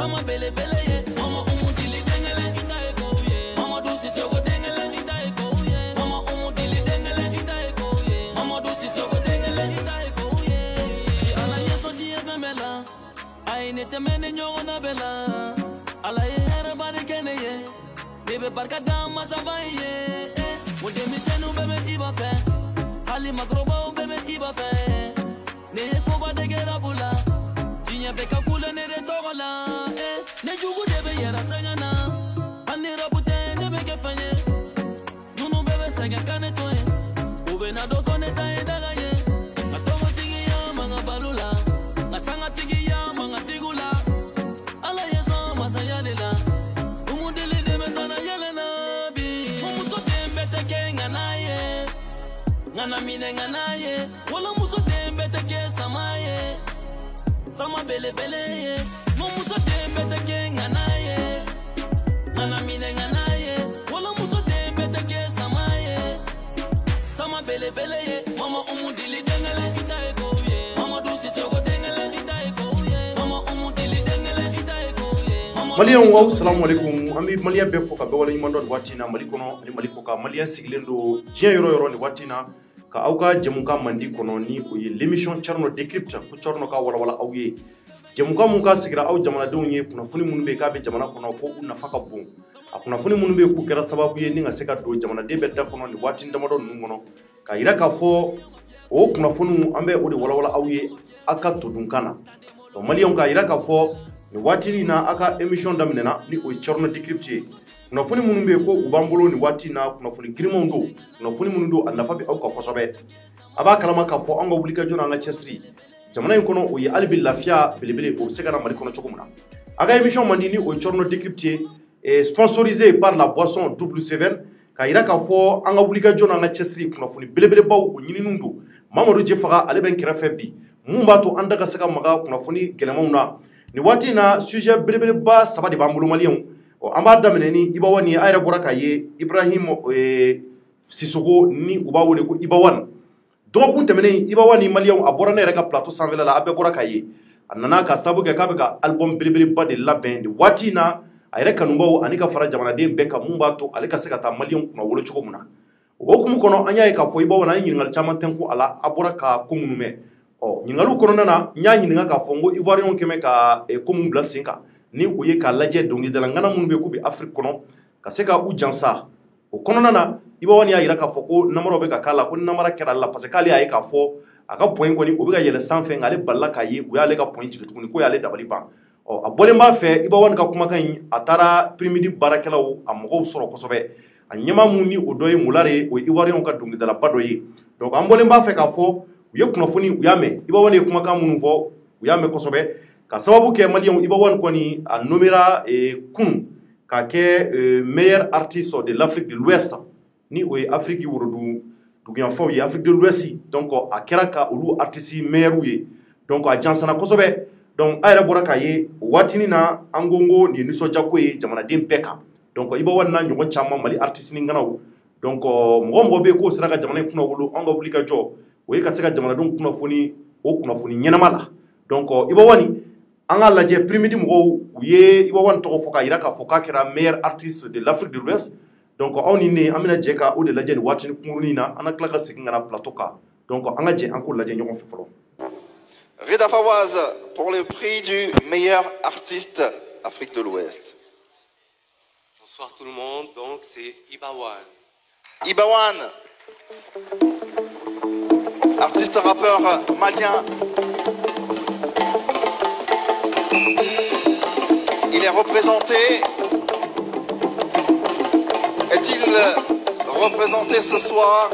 Sama bele bele ye. Mama umu dili dengele itae ko ye. Mama dusi soko dengele itae ko ye. Mama umu dili dengele itae ko ye. Mama dusi soko dengele itae ko ye. Ala yeso die femela. Ay ne temene nyona bela. Ala ye hera bari kene ye. Bebe barka dama sabaye. Mude misenu bebe iba fe. Ali makroba bebe iba fe. Ne koba de gerabula. Jinya beka kula ne de togola. Ne jugu debe yera sangana. Ani rabute ne beke fanye. Nunu bebe sanga kane toye. Ube na do kone tae daga ye. Atomo tigi ya manga balula. Nasanga tigi ya manga tigula. Ala yeso masayalela. Umudili deme sana yelena bi. Umuso dembe teke nganaye. Ngana mine nganaye. Wala muso dembe teke samaye. Sama bele bele ye. Muso dembe teke nganaye. Ngana mine nganaye. Wala muso dembe teke samaye. Sama bele bele ye. Mama umudili dengele itae ko ye. Mama dusi soko dengele itae ko ye. Mama umudili dengele itae ko ye. Maliyan wa assalamu alaikum. Ami maliyan be foka be wala yimando watina malikono ni malikoka maliyan siglendo jien yoro ni watina ka auka jemuka mandi kono ni ko ye l'émission Charno Decrypte ko Charno ka wala awye jemuka mun ka sigira aw jamana don ye kuna funi mun be ka be jamana kono ko una faka bon akuna funi mun be ku kera sababu ye ninga seka do jamana de be da kono ni watin da madon ngono ka ira ka fo o kuna funu ambe o de wala awye aka to dunkana to maliyan ka ira ka fo ni watini na aka émission damnena ni o Charno Decrypte kuna funi mun be ko ubambolo ni watina kuna funi grimondo kuna funi mun do annafa bi auka kosobe aba kalama ka fo anga wulika jona nga chesri jamana kono o yi albi lafia bilibili o segara mari kono chokumuna aga émission mandini o Charno Decrypte sponsorisé par la boisson W7 ka ira ka fo anga wulika jona nga chesri kuna funi bilibili baw o nyini nundo Mamadou Jefaga ale ben krefe bi mumba to andaka sega maga kuna funi gelemauna ni watina sujet bilibili ba sabadi bambulu malion o amba damene ni ibawan ni ayra boraka ye Ibrahim Sissoko ni uba wole ko ibawan donc kun temene ibawan ni malion abora ne reka plateau sanvela la abe boraka ye anana ka sabu ke ka album bilibili ba de labin de watina ayra kanumba anika fara jamana de beka mumba to aleka seka ta malion kuna wolo choko muna o kum kono anya ka fo ibawan na yingal chama tenku ala aboraka kumunume o yingalu kono nana nya yinga ka fongo ivoirion keme ka komun blasinka ni uye ka laje dongi de la ngana mun be kubi Afrique kono ka seka u jansa o kono nana ibawani ya ira ka foko namaro be ka kala ko namara kera la parce que ali ay ka fo aka point ko ni o be ka yele sanfe ngale balla ka ye u ya le ka point ci tukuni ko ya le dabali ban o abole ma fe ibawani ka kuma kan atara primidi barakela o amgo soro ko sobe anyama muni o doye mulare o iwarion ka dongi de la badoye donc ambole ma fe ka fo u ye kuno foni u yame ibawani kuma kan munu fo u yame ko sobe ka sababu ke malion ibawan koni a nomera kun ka ke meilleur artiste de l'Afrique de l'Ouest ni o Afrique wurudu dugian fo yi Afrique de l'Ouest donc a keraka ulu artiste meilleur yi donc a jansana kosobe donc ayra boraka ye watini na angongo ni niso jako yi jamana dem peka donc ibawan na nyogo chama mali artiste ni nganaw donc mo be ko siraka jamana kuna wulu anga bulika jo o yi ka seka jamana donc kuna foni nyenamala donc ibawani anga laje primidi mo ye ibawan to foka iraka foka kera meilleur artiste de l'Afrique de l'Ouest donc on ni amina jeka o de laje watini kumurina ana klaka sikingana platoka donc anga je anko laje nyoko fofolo Reda Fawaz pour le prix du meilleur artiste Afrique de l'Ouest. Bonsoir tout le monde, donc c'est Ibawan. Ibawan, artiste rappeur malien. Il est représenté. Est-il représenté ce soir?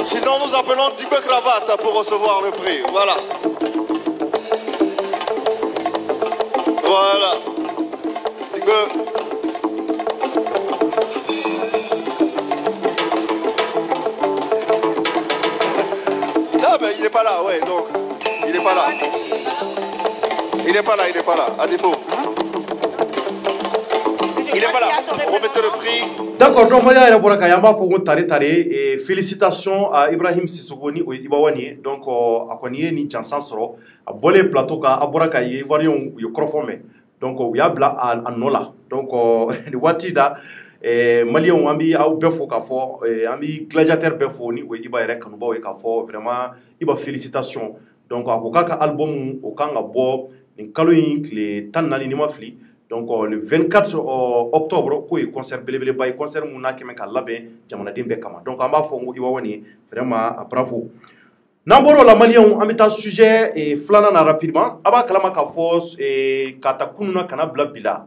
Sinon, nous appelons Dibé Cravate pour recevoir le prix. Voilà. Voilà. Dibé. Ah ben il n'est pas là, ouais, donc. Il n'est pas là. Il n'est pas là, il n'est pas là, à défaut. Il est pas là. Remettez le prix. D'accord, donc Malia yɛrɛ bɔra ka yan b'a fɔ ko tare et félicitations à Ibrahim Sissoko ni o ye Ibawani ye donc a kɔni ye nin jansan sɔrɔ a bɔlen plateau kan a bɔra ka ye Ivoirien u ye kɔrɔfɔ mɛn donc u y'a bila a nɔ la donc nin waati da Maliens an bɛ aw bɛɛ fo k'a fɔ an bɛ gladiateur bɛɛ fo ni o ye Iba yɛrɛ kanubaw ye k'a fɔ vraiment Iba félicitations donc a ko k'a ka album o kan ka bɔ nin kalo in tile 14 ni ma fili donc le 24 octobre ko ye concert belebeleba ye concert mun n'a kɛmɛ ka labɛn jamanaden bɛɛ kama donc an b'a fɔ n ko Iwawani vraiment bravo n'an bɔr'o la Maliens an bɛ taa sujet filanan na rapidement a b'a kalama k'a fɔ k'a ta kunun na kana bila bi la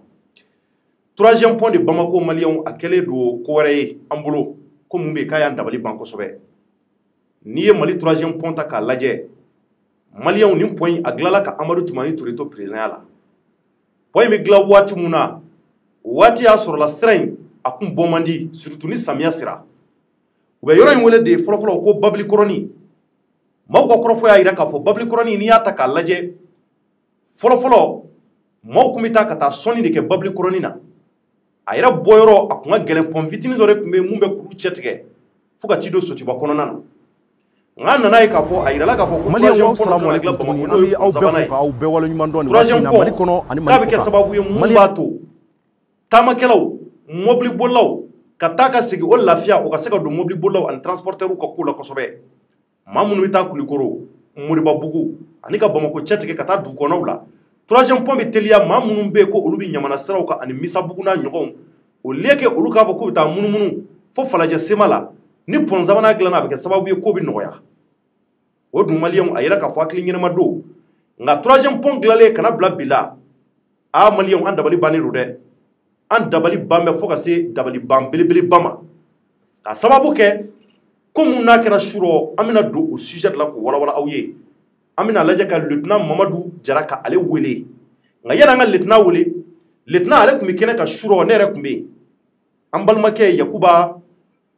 troisième point de Bamako Maliens a kɛlen don ko wɛrɛ ye an bolo ko mun bɛ yen k'a y'an dabali ban kosɛbɛ n'i ye Mali troisième point ta k'a lajɛ Maliens nin point a dilanla ka Amadu Tumani Ture to président la point bɛ dilan waati mun na waati y'a sɔrɔla sira in a kun bɔ man di surtout ni samiya sera u bɛ yɔrɔ in wele de fɔlɔfɔlɔ ko Babilikɔrɔni maaw ka kɔrɔfɔ y'a jira k'a fɔ Babilikɔrɔni n'i y'a ta k'a lajɛ fɔlɔfɔlɔ maaw kun bɛ taa ka taa sɔnni de kɛ Babilikɔrɔni na a yɛrɛ bɔyɔrɔ a kun ka gɛlɛn pɔn fitinin dɔ de kun bɛ mun bɛ kulu cɛ tigɛ fo ka ci don Sotiba kɔnɔna na nka nana ye k'a fɔ a yirala k'a fɔ ko troisième pont kana dilan Bamako n'o ye kun sabanan ye troisième pont k'a bɛ kɛ sababu ye mun b'a to taamakɛlaw mobili bolilaw ka taa ka segin o lafiya o ka se ka don mobili bolilaw ani transporteurs ka ko la kosɛbɛ maa minnu bɛ taa Kulikoro Moribabugu ani ka Bamako cɛ tigɛ ka taa dugu kɔnɔnaw la troisième pont bɛ teliya maa minnu bɛ yen ko olu bɛ Ɲamana siraw kan ani Misabugu n'a ɲɔgɔnw au lieu que olu k'a fɔ k'u bɛ taa munumunu fo Falajɛ sema la ni pont sabanan dilanna a bɛ kɛ sababu ye ko bɛ nɔgɔya o dun Maliens a yɛrɛ k'a fɔ hakili ɲɛnama don nka troisième pont dilanlen kana bila bi la Maliens an dabali bannen don dɛ an dabali ban bɛ fo ka se dabali ban belebeleba ma ka sababu kɛ ko mun n'a kɛra surɔ an bɛna don o sujet la k'o walawala aw ye an bɛna lajɛ ka lieutenant Mamadu Jara ka ale wele nka yanni an ka lieutenant wele lieutenant ale tun bɛ kɛnɛ ka surɔ ne yɛrɛ tun bɛ yen an balimakɛ Yakuba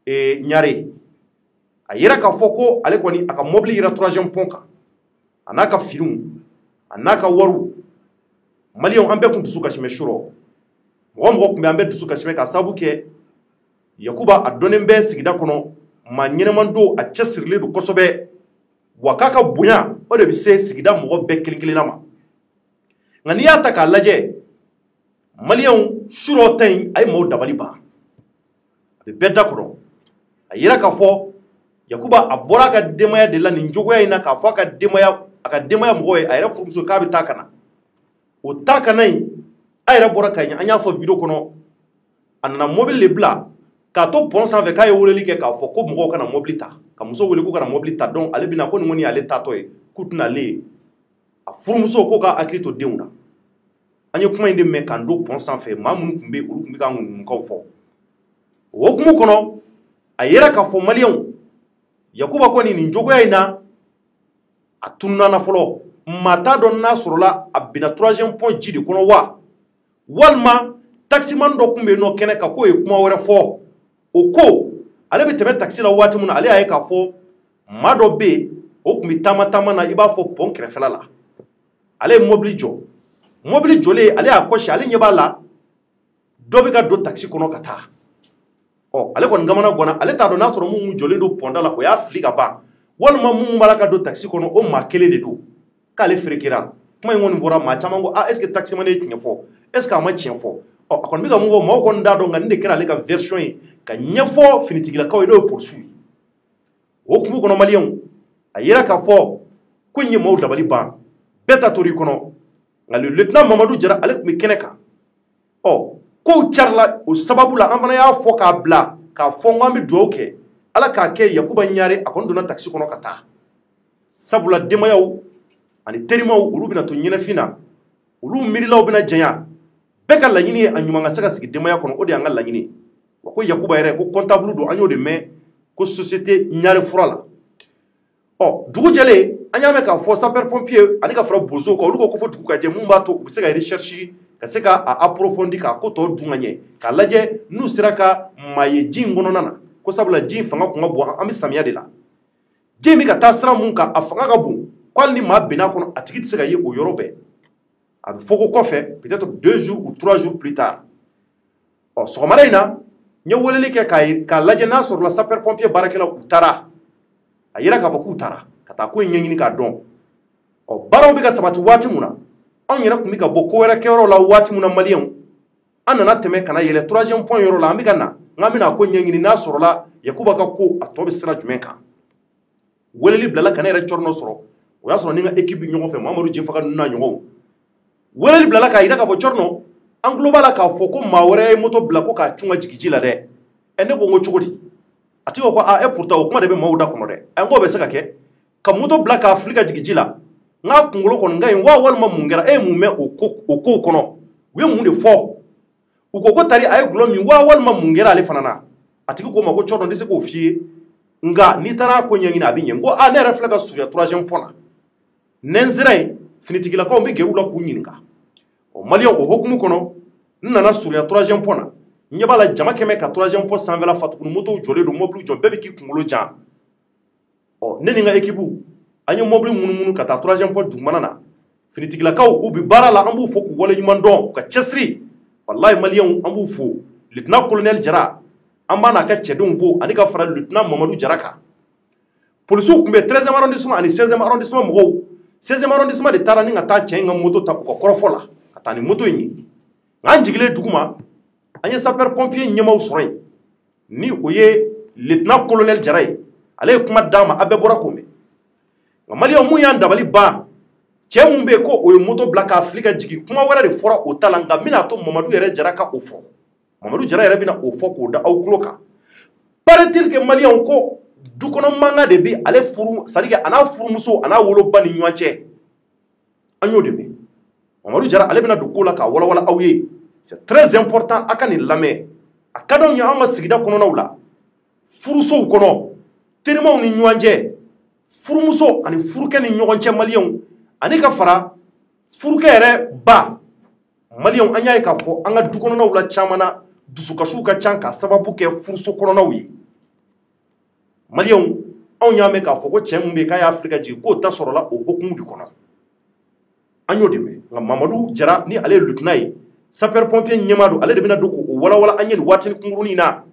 Ɲare a yɛrɛ k'a fɔ ko ale kɔni a ka mobili yira troisième pont kan a n'a ka finiw a n'a ka wariw Maliens an bɛɛ tun dusu kasimɛ surɔ mɔgɔ mɔgɔ tun bɛ an bɛɛ dusu kasimɛ ka sababu kɛ Yakuba a dɔnnen bɛ sigida kɔnɔ maa ɲɛnɛman don a cɛsirilen don kosɛbɛ wa k'a ka bonya o de bɛ se sigida mɔgɔ bɛɛ kelen kelenna ma nka n'i y'a ta k'a lajɛ Maliens surɔ ta in a ye maaw dabali ban a bɛ bɛɛ da kɔrɔ a yɛrɛ k'a fɔ Yakuba a bɔra a ka denbaya de la nin cogoya in na k'a fɔ a ka denbaya mɔgɔw ye a yɛrɛ furumuso k'a bɛ taa ka na o taa ka na in a yɛrɛ bɔra ka ɲɛ an y'a fɔ video kɔnɔ a nana mobili de bila k'a to pont sanfɛ k'a ye weleli kɛ k'a fɔ ko mɔgɔw kana mobili ta ka muso wele ko kana mobili ta donc ale bɛna ko nin kɔni y'ale taatɔ ye k'u tɛna ale ye a furumuso ko k'a hakili to denw na an ye kuma in de mɛn k'an don pont sanfɛ maa minnu tun bɛ olu tun bɛ ka ŋunuŋunukaw fɔ o hukumu kɔnɔ a yɛrɛ k'a fɔ Maliens Yakuba kɔni nin cogoya in na a tununna fɔlɔ maa t'a dɔn n'a sɔrɔla a bɛna troisième pont ji de kɔnɔ wa walima taximan dɔ tun bɛ yen nɔ kɛnɛ kan k'o ye kuma wɛrɛ fɔ o ko ale bɛ tɛmɛ taxi la waati min na ale y'a ye k'a fɔ maa dɔ bɛ yen o tun bɛ taama na i b'a fɔ pont kɛrɛfɛla la ale ye mobili jɔ mobili jɔlen ale y'a kɔsi ale ɲɛ b'a la dɔ bɛ ka don taxi kɔnɔ ka taa ale kɔni gamana gɔnna ale t'a dɔn n'a sɔrɔ mun jɔlen don pont da la o y'a fili ka ban walima mun b'a la ka don taxi kɔnɔ o maa kelen de don k'ale ferekera kuma in kɔni fɔra maa caman ko est ce que taximan ye tiɲɛ fɔ est ce que a ma tiɲɛ fɔ a kɔni bɛ ka mun fɔ maaw kɔni t'a dɔn nka nin de kɛra ale ka version ye ka ɲɛfɔ finitigilakaw ye n'o ye polisiw ye o hukumu kɔnɔ Maliens a yɛrɛ k'a fɔ ko in ye maaw dabali ban bɛɛ ta tor'i kɔnɔ nka le lieutenant Mamadu Jara ale tun bɛ kɛnɛ kan kow carila o sababu la an fana y'a fɔ k'a bila k'a fɔ n ko an bɛ dugawu kɛ ala k'a kɛ Yakuba Ɲare a kɔni donna taxi kɔnɔ ka taa sabula denbayaw ani terimaw olu bɛna to ɲɛnɛfin na olu miirilaw bɛna janya bɛɛ ka laɲini ye a ɲuman ka se ka sigi denbaya kɔnɔ o de y'an ka laɲini ye wa ko Yakuba yɛrɛ ko comptable don an y'o de mɛn ko société Ɲare fura la dugu jɛlen an y'a mɛn k'a fɔ sapeur pompier ani ka fara bozow kan olu ko fɔ dugu ka jɛ mun b'a to u bɛ se ka recherche ka se ka approfondir k'a ko tɔ dun ka ɲɛ k'a lajɛ n'u sera ka maa ye ji in kɔnɔna na ko sabula ji in fanga kun ka bon an bɛ samiya de la ji in bɛ ka taa sira mun kan a fanga ka bon ko hali ni maa bɛnna kɔnɔ a tigi tɛ se ka ye o yɔrɔ bɛɛ a bɛ fɔ ko kɔfɛ peut-être 2 jours ou 3 jours plus tard sɔgɔmada in na n ye weleli kɛ k'a lajɛ n'a sɔrɔla sapeur pompier baarakɛlaw u taara a yira k'a fɔ k'u taara ka taa ko in ɲɛɲini k'a dɔn baaraw bɛ ka sabati waati mun na anw yɛrɛ tun bɛ ka bɔ ko wɛrɛ kɛyɔrɔ la waati mun na maliyɛnw an nana tɛmɛ ka na yɛlɛ 3e point yɔrɔ la an bɛ ka na n'an bɛna ko ɲɛɲini n'a sɔrɔla Yakuba ka ko a tɔ bɛ sira jumɛn kan weleli bilala ka ne yɛrɛ cɔrɔnɔ sɔrɔ o y'a sɔrɔ ni n ka équipe bɛ ɲɔgɔn fɛ Mamadu Jefaga ninnu n'a ɲɔgɔnw weleli bilala k'a yira k'a fɔ cɔrɔnɔ an tulo b'a la k'a fɔ ko maa wɛrɛ ye moto bila ko k'a cun ka jigin ji la dɛ ne ko n ko cogo di a tigi ko pourtant o kuma de bɛ maaw da kɔnɔ dɛ n k'o bɛ se ka kɛ ka moto bila k'a fili ka jigin ji la n k'a kunkolo kɔni ka ɲi walima mun kɛra e ye mun mɛn o kow kɔnɔ u ye mun de fɔ u ko tari a ye gulɔ min walima mun kɛra ale fana na a tigi ko ma ko cɔrɔn n tɛ se k'o f'i ye nka n'i taara ko ɲɛɲini a bɛ ɲɛ n ko ne yɛrɛ filɛ ka surunya 3e point na ne n sera yen finitigilakaw bɛ gɛrɛ u la k'u ɲininka maliyɛnw o hokumu kɔnɔ n nana surunya 3e point na n ɲɛ b'a la jama kɛmɛ ka 3e point sanfɛla fa tuguni motow jɔlen don mɔbiliw jɔ bɛɛ bɛ k'i kunkolo jan ne ni n ka équipe an ye mɔbili munumunu ka taa 3e point dugumana na finitigilakaw u bɛ baara la an b'u fɔ k'u waleɲuman dɔn u ka cɛsiri walayi maliyɛnw an b'u fo lieutenant colonel Jara an b'a n'a ka cɛdenw fo ani ka fara lieutenant Mamadu Jara kan polisiw tun bɛ 13e arrondissement ani 16e arrondissement mɔgɔw 16e arrondissement de taara ni ka taa cɛ in ka moto ta u ka kɔrɔfɔ la ka taa ni moto in ye nka an jigilen duguma an ye sapeur pompier ɲɛmaw sɔrɔ yen ni o ye lieutenant colonel Jara ye ale ye kuma d'an ma a bɛɛ bɔra k'o mɛn nka maliyɛnw mun y'an dabali ban cɛ mun bɛ yen ko o ye moto bila k'a fili ka jigin kuma wɛrɛ de fɔra o ta la nka n bɛna to Mamadu yɛrɛ Jara ka o fɔ Mamadu Jara yɛrɛ bɛna o fɔ k'o da aw tulo kan paraît-il que maliyɛnw ko dukɔnɔ mankan de bɛ ale furu c'est à dire a n'a furumuso a n'a woloba ni ɲɔgɔn cɛ an y'o de mɛn Mamadu Jara ale bɛna don ko la k'a walawala aw ye c'est très important a ka nin lamɛn a ka d'anw ye an ka sigida kɔnɔnaw la furusow kɔnɔ terimaw ni ɲɔgɔn cɛ furumuso ani furukɛ ni ɲɔgɔn cɛ maliyɛnw ani ka fara furukɛ yɛrɛ ba maliyɛnw an y'a ye k'a fɔ an ka du kɔnɔnaw la caman na dusukasiw ka ca k'a sababu kɛ furuso kɔnɔnaw ye maliyɛnw anw y'a mɛn k'a fɔ ko cɛ min bɛ yen k'a y'a fili ka jigin k'o ta sɔrɔla o hokumu de kɔnɔ an y'o de mɛn nka Mamadu Jara ni ale ye lieutenant ye sapeur pompier ɲɛmaa don ale de bɛna don k'o walawala an ye nin waatini kunkurunin na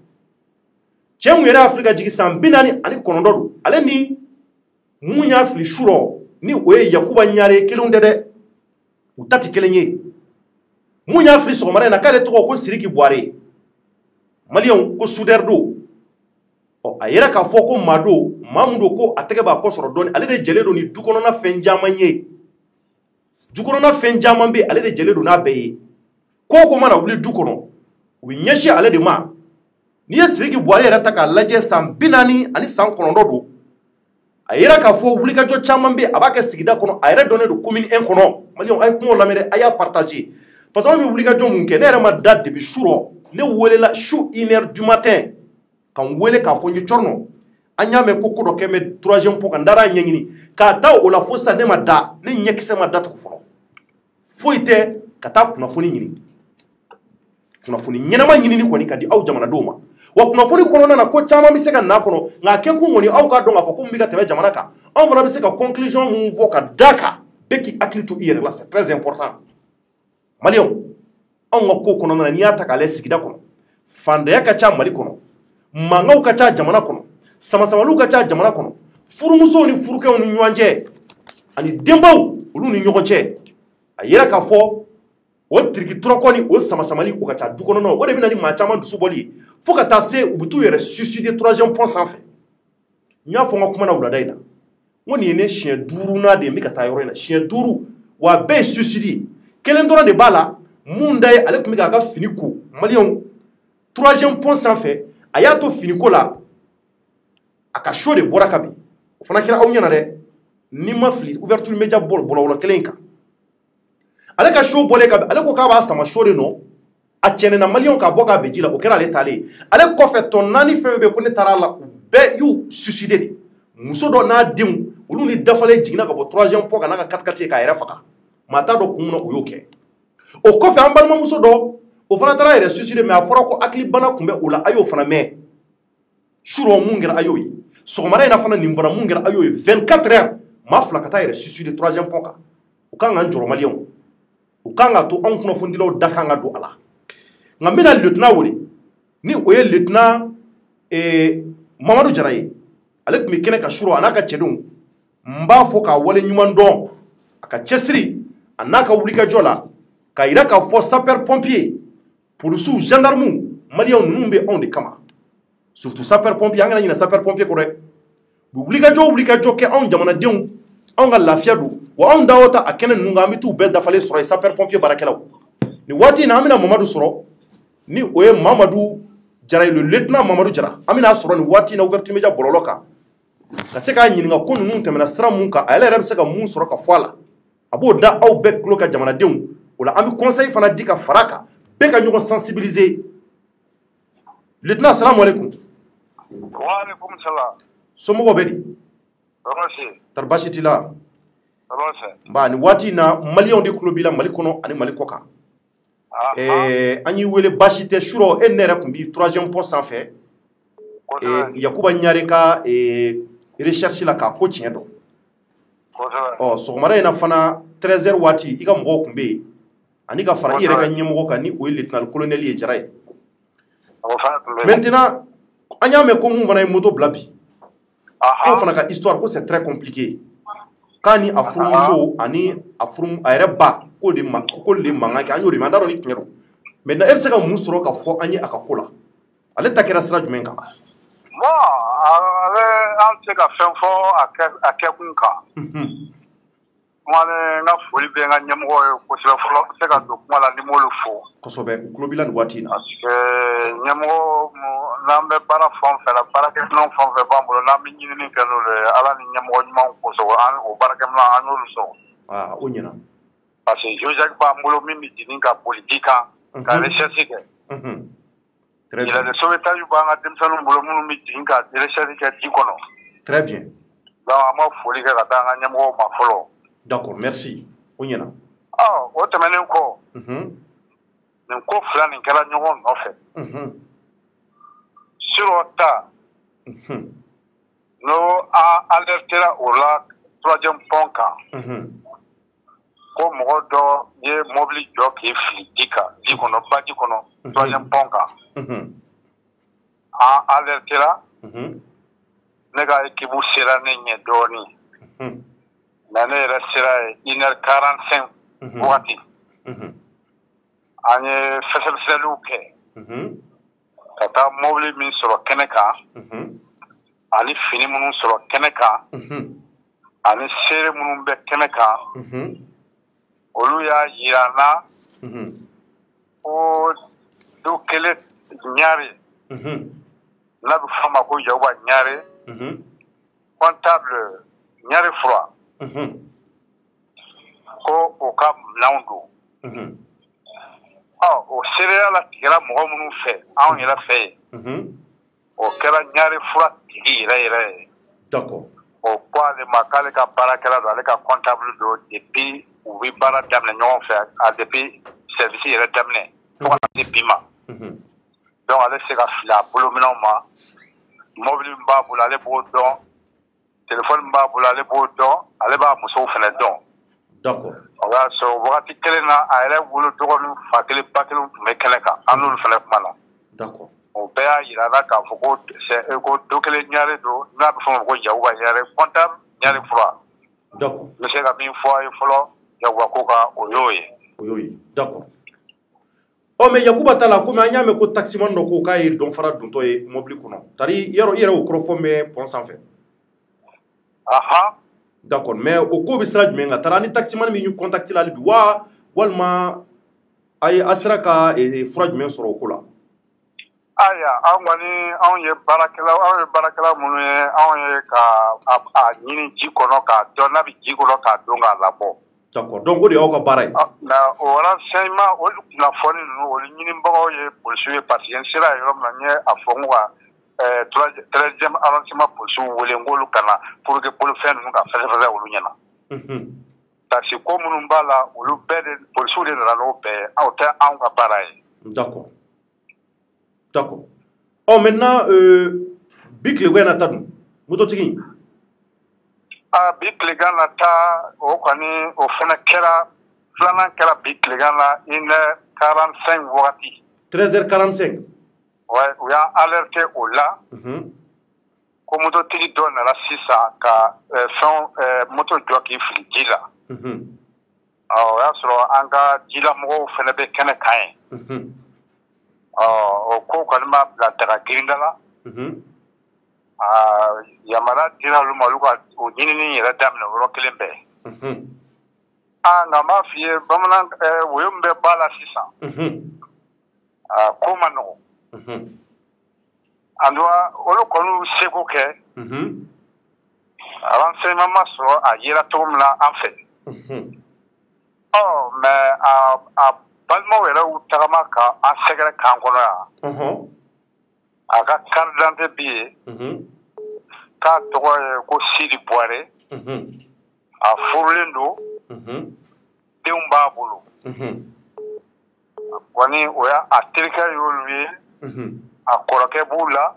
cɛ min yɛrɛ y'a fili ka jigin san 49 don ale ni mun y'a fili su rɔ ni o ye Yakuba Ɲare kelenw tɛ dɛ u ta tɛ kelen ye mun y'a fili sɔgɔmada in na k'ale tɔgɔ ko Siriki Buware maliyɛnw ko soudeur don a yɛrɛ k'a fɔ ko maa don maa mun don ko a tɛgɛ b'a kɔ sɔrɔ dɔɔni ale de jɛlen don ni du kɔnɔna fɛn caman ye du kɔnɔna fɛn caman bɛ ale de jɛlen don n'a bɛɛ ye ko o ko mana wuli du kɔnɔ u bɛ ɲɛsin ale de ma n'i ye Siriki Buware yɛrɛ ta k'a lajɛ san 49 don a yɛrɛ k'a fɔ wulikajɔ caman bɛ a b'a kɛ sigida kɔnɔ a yɛrɛ dɔnnen don commune 1 kɔnɔ maliyɛnw a ye kumaw lamɛn dɛ a y'a partager parce que an bɛ wulikajɔ mun kɛ ne yɛrɛ ma da depuis su rɔ ne welela su 1h du matin ka n wele k'a fɔ n ye cɔrɔnɔ an y'a mɛn ko dɔ kɛ mɛ 3e point kan n taara ɲɛɲini k'a taa o la fo sisan ne ma da ne ɲɛkisɛ ma datugu fɔlɔ foyi tɛ ka taa kunnafoni ɲini kunnafoni ɲɛnama ɲinini kɔni ka di aw jamanadenw ma wa kunnafoni kɔnɔna na ko caman bɛ se ka na kɔnɔ nka a kɛ kun kɔni aw k'a dɔn k'a fɔ ko mun bɛ ka tɛmɛ jamana kan anw fana bɛ se ka conclusion mun fɔ ka da kan bɛɛ k'i hakili to i yɛrɛ la c'est très important maliyɛnw anw ka ko kɔnɔna na n'i y'a ta k'a lajɛ sigida kɔnɔ fandanya ka ca Mali kɔnɔ mankanw ka ca jamana kɔnɔ samasamaliw ka ca jamana kɔnɔ furumusow ni furukɛw ni ɲɔgɔn cɛ ani denbaw olu ni ɲɔgɔn cɛ a yɛrɛ k'a fɔ o tiriki turɔkɔ ni o samasamali o ka ca du kɔnɔnaw o de bɛ na ni maa caman dusu bɔli ye fo ka taa se u bɛ t'u yɛrɛ suicider 3e point sanfɛ n y'a fɔ n ka kuma na wulada in na n ko nin ye ne siɲɛ 5nan de ye n bɛ ka taa yɔrɔ in na siɲɛ 5 wa a bɛɛ ye suicide kelen dɔrɔn de b'a la mun da ye ale tun bɛ k'a ka fini ko maliyɛnw 3e point sanfɛ a y'a to finiko la a ka show de bɔra ka bin o fana kɛra aw ɲɛna dɛ ni ma fili ouverture média bɔlɔbɔlɔ kelen kan ale ka show bɔlen ka bin ale ko k'a b'a sama show de nɔ a cɛnɛna maliyɛnw k'a bɔ k'a bɛn ji la o kɛra ale taalen ale kɔfɛ tɔn 4 fɛn bɛ ko ne taara la u bɛɛ y'u suicider de muso dɔ n'a denw olu ni dafalen jiginna ka bɔ 3e point kan n'a ka 4x4 ye k'a yɛrɛ faga maa t'a dɔn kun min na o y'o kɛ o kɔfɛ an balimamuso dɔ o fana taara yɛrɛ suicide mais a fɔra ko hakilibana tun bɛ o la a y'o fana mɛn su rɔ mun kɛra a y'o ye sɔgɔmada in na fana nin fana mun kɛra a y'o ye 24 heures maa fila ka taa yɛrɛ suicide 3e point kan o kan k'an jɔrɔ maliyɛnw o kan ka to anw kunnafonidilaw da kan ka don a la nga mina lieutenant wori ni oye lieutenant Mamadou Jara ye ale tun bɛ kɛnɛ ka suro a n'a ka cɛdenw n b'a fɔ k'a wale ɲuman dɔn a ka cɛsiri a n'a ka wulikajɔ la k'a yira k'a fɔ sapeur pompier polisiw gendarmew maliyɛnw ninnu bɛ anw de kama surtout sapeur pompier an kana ɲinɛ sapeur pompier kɔ dɛ u wulikajɔ kɛ anw jamanadenw anw ka lafiya don wa anw da o ta a kɛnɛ ninnu kan an bɛ t'u bɛɛ dafalen sɔrɔ yen sapeur pompier baarakɛlaw nin waati in na an bɛna Mamadu sɔrɔ ni o ye Mamadu Jara le lieutenant Mamadou Jara an bɛna sɔrɔ nin waati in na Ouverture Media bɔlɔlɔ kan ka se k'a ɲininka ko ninnu tɛmɛna sira mun kan a yɛrɛ bɛ se ka mun sɔrɔ ka fɔ a la a b'o da aw bɛɛ tulo ka jamanadenw o la an bɛ conseil fana di ka fara a kan bɛɛ ka ɲɔgɔn sensibiliser lieutenant salamu alaikum. Wa alaikum salam. Somɔgɔw bɛ di? Tari baasi t'i la? Nba nin waati in na maliyɛnw de tulo b'i la Mali kɔnɔ ani Mali kɔ kan. An y'i wele baasi tɛ surɔ e ne yɛrɛ tun b'i 3e pont sanfɛ Yakuba Ɲare ka recherche la k'a ko tiɲɛ dɔn. Sɔgɔmada in na fana 13h waati i ka mɔgɔw tun bɛ yen ani ka fara i yɛrɛ ka ɲɛmɔgɔ kan ni o ye lieutenant colonel ye Jara ye. Maintenant an y'a mɛn ko mun fana ye moto bila bi ko fana ka histoire ko c'est très compliqué k'a ni a furumuso ani a yɛrɛ ba ko de mankan kɛ an y'o de mɛn an t'a dɔn ni tiɲɛ don maintenant e bɛ se ka mun sɔrɔ ka fɔ an ye a ka ko la ale ta kɛra sira jumɛn kan? Ale an tɛ se ka fɛn fɔ a kɛkun kan. Kuma ni n ka foli bɛ n ka ɲɛmɔgɔ ye kosɛbɛ fɔlɔ n bɛ se ka don kuma la ni m'olu fo. Kosɛbɛ u tulo b'i la nin waati in na. Parce que ɲɛmɔgɔ n'an bɛ baara fɛn o fɛn la baarakɛminɛnw fɛn o fɛn b'an bolo n'an bɛ ɲinini kɛ n'olu ye Ala ni ɲɛmɔgɔ ɲumanw kosɔn o baarakɛminɛn an y'olu sɔrɔ. O ɲɛna. Parce que Joseph b'an bolo min bɛ jigin ka boli di kan ka recherche kɛ. Il y a des sauveteurs b'an ka denmisɛnninw bolo minnu bɛ jigin ka recherche kɛ di kɔnɔ. Très bien. Donc an b'a foli kɛ ka taa an ka ɲɛmɔgɔw ma fɔlɔ. D'accord, merci. O ɲɛna. O tɛmɛnen kɔ. Nin ko fila nin kɛra ɲɔgɔn nɔfɛ. Sur ta. N'o an alertera o la 3e pont kan. Ko mɔgɔ dɔ ye mobili jɔ k'i fili di kan di kɔnɔ baji kɔnɔ 3e pont kan. An alertera. Ne ka équipe sera ne ɲɛ dɔɔnin. Mais ne yɛrɛ sera 1h45 wagati. An ye fɛsɛfɛsɛliw kɛ. Ka taa mobili min sɔrɔ kɛnɛ kan. Ani fini minnu sɔrɔ kɛnɛ kan. Ani seere minnu bɛ kɛnɛ kan. Olu y'a yira n na ko du kelen Ɲare n'a bɛ f'a ma ko Yakuba Ɲare comptable Ɲare Fura ko o ka minɛnw don. O seereya la tigɛra mɔgɔ minnu fɛ anw yɛrɛ fɛ yen o kɛra Ɲare Fura tigi yɛrɛ ye. D'accord. O ko ale ma k'ale ka baarakɛla don ale ka comptable don depuis u bɛ baara daminɛ ɲɔgɔn fɛ depuis service yɛrɛ daminɛ fo ka na se bi ma. Donc ale se ka fili a bolominɛw ma mobili min b'a bolo ale b'o dɔn téléphone min b'a bolo ale b'o dɔn ale b'a musow fana dɔn. D'accord. O y'a sɔrɔ wagati kelen na a yɛrɛ wolo dɔgɔnin fa kelen ba kelen tun bɛ kɛnɛ kan an n'olu fana kuma na. D'accord. O bɛɛ y'a yira la k'a fɔ ko do kelen Ɲare don n'a bɛ fɔ o ma ko Yakuba Ɲare comptable Ɲare Fura. D'accord. N bɛ se ka min fɔ a ye fɔlɔ Yakuba ko kan o y'o ye. O y'o ye. D'accord. Mais Yakuba ta la komi an y'a mɛn ko taximan dɔ ko k'a ye dɔn fara dontɔ ye mobili kɔnɔ tari yɔrɔ i yɛrɛ o kɔrɔ fɔ mɛn pont sanfɛ. D'accord, mais o ko bɛ sira jumɛn kan tara ni taximan min y'u contacté la hali bi wa walima a sera ka fura jumɛn sɔrɔ o ko la? Aya anw kɔni anw ye baarakɛla minnu ye anw ye ka ɲini ji kɔnɔ k'a dɔn n'a bɛ ji kɔnɔ k'a dɔn k'a labɔ. D'accord, donc o de y'aw ka baara ye. Mais o renseignement olu kunnafoni ninnu olu ɲinibagaw ye polisiw ye parce que n sera yɔrɔ min na n ye a fɔ n ko ka 13e arrondissement polisiw wele n k'olu ka na pour que bolofɛn ninnu ka fɛsɛfɛsɛ olu ɲɛna. Parce que ko minnu b'a la olu bɛɛ de polisiw de nana n'o bɛɛ ye o tɛ anw ka baara ye. D'accord. D'accord. Maintenant bi tilegan na ta dun mototigi. Bi tilegan na ta o kɔni o fana kɛra filanan kɛra bi tilegan na 1h45 wagati. 13h45. Ouais, on a alerté au là. Ko moto tigi dɔ nana sisan ka moto jɔ k'i fili ji la. O y'a sɔrɔ an ka jilamɔgɔw fɛnɛ bɛ kɛnɛ kan ye. O ko kɔni ma bila daga girinda la. Yamara dira olu ma olu ka o ɲinini yɛrɛ daminɛ yɔrɔ kelen bɛɛ. Nka n b'a f'i ye bamanan woyo min bɛ ba la sisan. Ko ma nɔgɔ. An doit olu kɔni seko kɛ. Renseignement ma sɔrɔ a yera cogo min na an fɛ. Mais a balimaw yɛrɛ y'u tagama ka an sɛgɛrɛ k'an kɔnɔ yan. A ka carte d'identité bi yen. K'a tɔgɔ ye ko Sidi Buware. A furulen don. Denw b'a bolo. Kɔni o y'a a terikɛ y'olu ye. A kɔrɔkɛ b'u la.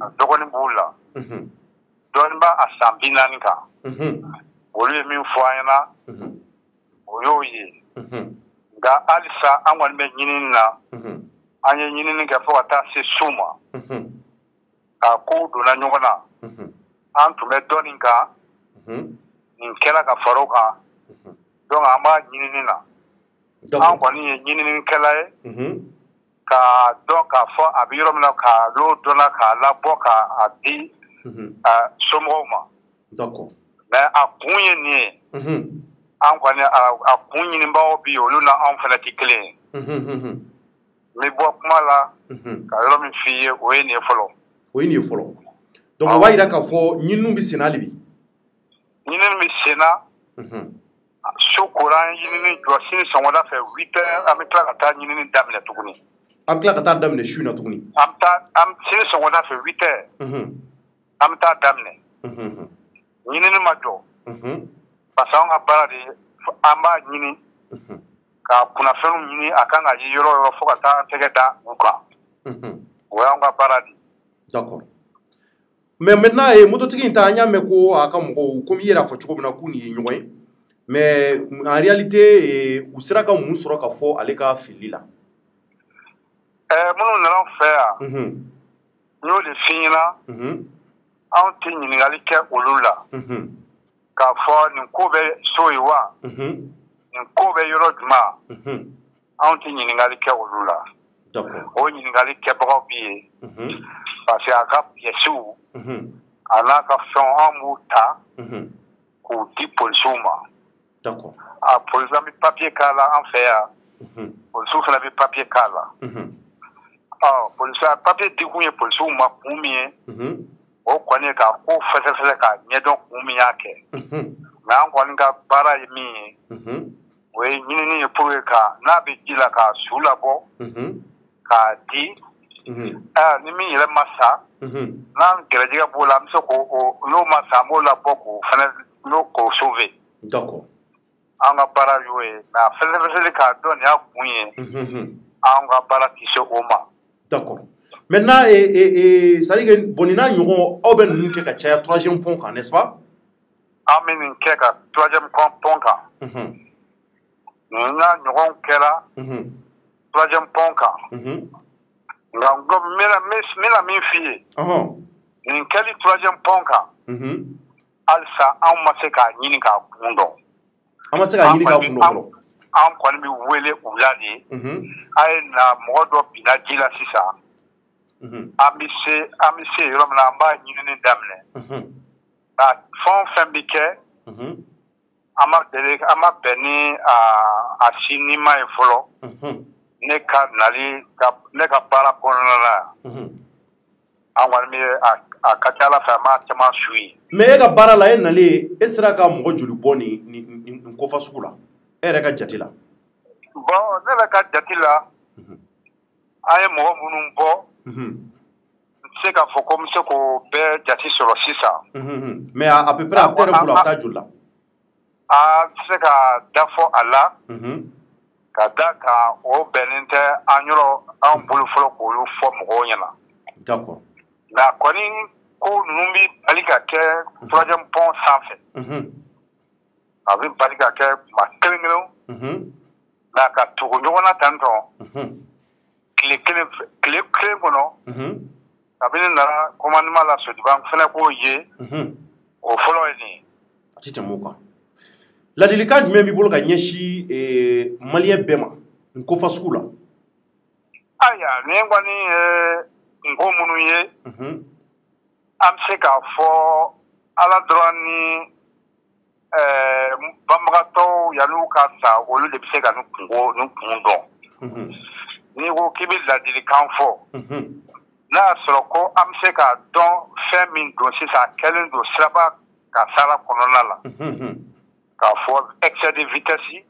A dɔgɔnin b'u la. Dɔɔnin b'a a san 40 kan. Olu ye min fɔ an ɲɛna. O y'o ye. Nka halisa an kɔni bɛ ɲinini na. An ye ɲinini kɛ fo ka taa se su ma. Ka kow donna ɲɔgɔn na. An tun bɛ dɔɔnin kan. Nin kɛra ka fara o kan. Donc an b'a ɲinini na. An kɔni ye ɲininikɛla ye. Ka dɔn k'a fɔ a bɛ yɔrɔ min na ka l'o dɔnna k'a labɔ k'a di somɔgɔw ma. Mais a kun ye nin ye. An kɔni a kun ɲinibagaw bi olu na anw fɛnɛ tɛ kelen ye. N bɛ bɔ kuma la ka yɔrɔ min f'i ye o ye nin ye fɔlɔ. O ye nin ye fɔlɔ. Donc o b'a yira k'a fɔ ɲininiw bɛ sen na hali bi. Ɲinini bɛ sen na. Su koran ɲinini jɔ sini sɔgɔmada fɛ 8h an bɛ tila ka taa ɲinini daminɛ tuguni. An tila ka taa daminɛ su in na tuguni. An sini sɔgɔmada fɛ 8h. An bɛ taa daminɛ. Ɲinini ma jɔ. Parce que an ka baara de an b'a ɲini ka kunnafoniw ɲini a kan ka ye yɔrɔ o yɔrɔ fo ka taa an tɛgɛ da u kan. O y'an ka baara de. D'accord. Mais maintenant mototigi in ta an y'a mɛn ko a ka mɔgɔw komi i yɛrɛ y'a fɔ cogo min na k'u nin ye ɲɔgɔn ye. Mais en réalité u sera ka mun sɔrɔ ka fɔ ale ka fili la. Minnu nana fɛ yan. N y'o de f'i ɲɛna. Anw tɛ ɲininkali kɛ olu la. K'a fɔ nin ko bɛ so ye wa? Nin ko bɛ yɔrɔ jumɛn? Anw tɛ ɲininkali kɛ olu la. O ɲininkali kɛbagaw bi ye. Parce que a ka pièces a n'a ka fɛnw an b'u ta k'u di polisiw ma. A polisiw bɛ papier k'a la an fɛ yan. Polisiw fana bɛ papier k'a la. Polisiw papier di kun ye polisiw ma kun min ye. O kɔni ka ko fɛsɛfɛsɛ ka ɲɛdɔn kun min y'a kɛ. Mais an kɔni ka baara ye min ye. O ye ɲinini ye pour que ka n'a bɛ ji la ka su labɔ. K'a di. Ni min yɛrɛ ma sa. N'an gɛrɛjɛgɛ b'o la an bɛ se k'o n'o ma sa an b'o labɔ k'o fɛnɛ k'o sauver. An ka baara y'o ye. Mais a fɛsɛfɛsɛli k'a dɔn nin y'a kun ye. An ka baara tɛ se o ma. D'accord. Maintenant, c'est-à-dire que bon, n'a ɲɔgɔn aw bɛ ninnu kɛ ka caya 3e pont kan, n'est-ce pas? An bɛ nin kɛ ka 3e pont kan. N'a ɲɔgɔn kɛra 3e pont kan. Nka n bɛna min f'i ye. Nin kɛli 3e pont kan. Halisa anw ma se k'a ɲini k'a kun dɔn. An ma se k'a ɲini k'a kun dɔn. An kɔni bɛ wele u la de. A ye na mɔgɔ dɔ binna ji la sisan. An bɛ se yɔrɔ min na an b'a ɲinini daminɛ. Nka fɛn o fɛn bɛ kɛ. An ma bɛn ni a si nima ye fɔlɔ. Ne ka baara kɔnɔna na yan. An kɔni bɛ a ka ca Ala fɛ an b'a caman su ye. Mais e ka baara la e nalen e sera ka mɔgɔ joli bɔ nin kofa sugu la e yɛrɛ ka jate la? Bon ne yɛrɛ ka jate la an ye mɔgɔ minnu bɔ. N se k'a fɔ ko n bɛ se k'o bɛɛ jate sɔrɔ sisan. Mais à peu près a bɛ yɛrɛ bolo a bɛ taa joli la? An bɛ se ka da fɔ a la. Ka da kan o bɛnnen tɛ an yɔrɔ an bolo fɔlɔ k'olu fɔ mɔgɔw ɲɛna. D'accord. Mais a kɔni ko ninnu bɛ bali ka kɛ 3e pont sanfɛ. A bɛ bali ka kɛ kuma kelen-kelen. Mais a ka tugu ɲɔgɔn na tantɔ. tile kelen kɔnɔ kabini nana commandement la Sodiban fɛnɛ k'o ye o fɔlɔ ye nin ye. A ti tɛmɛ o kan. Ladilikan jumɛn b'i bolo ka ɲɛsin maliyɛn bɛɛ ma nin kofa sugu la? Aya nin kɔni ye nko minnu ye an bɛ se k'a fɔ Ala dɔrɔn ni banbagatɔw yan'u ka sa olu de bɛ se ka nin kun dɔn. N'i ko k'i bɛ ladilikan fɔ n'a y'a sɔrɔ ko an bɛ se k'a dɔn fɛn min don sisan a kɛlen don siraba kasara kɔnɔna la k'a fɔ excès de vitesse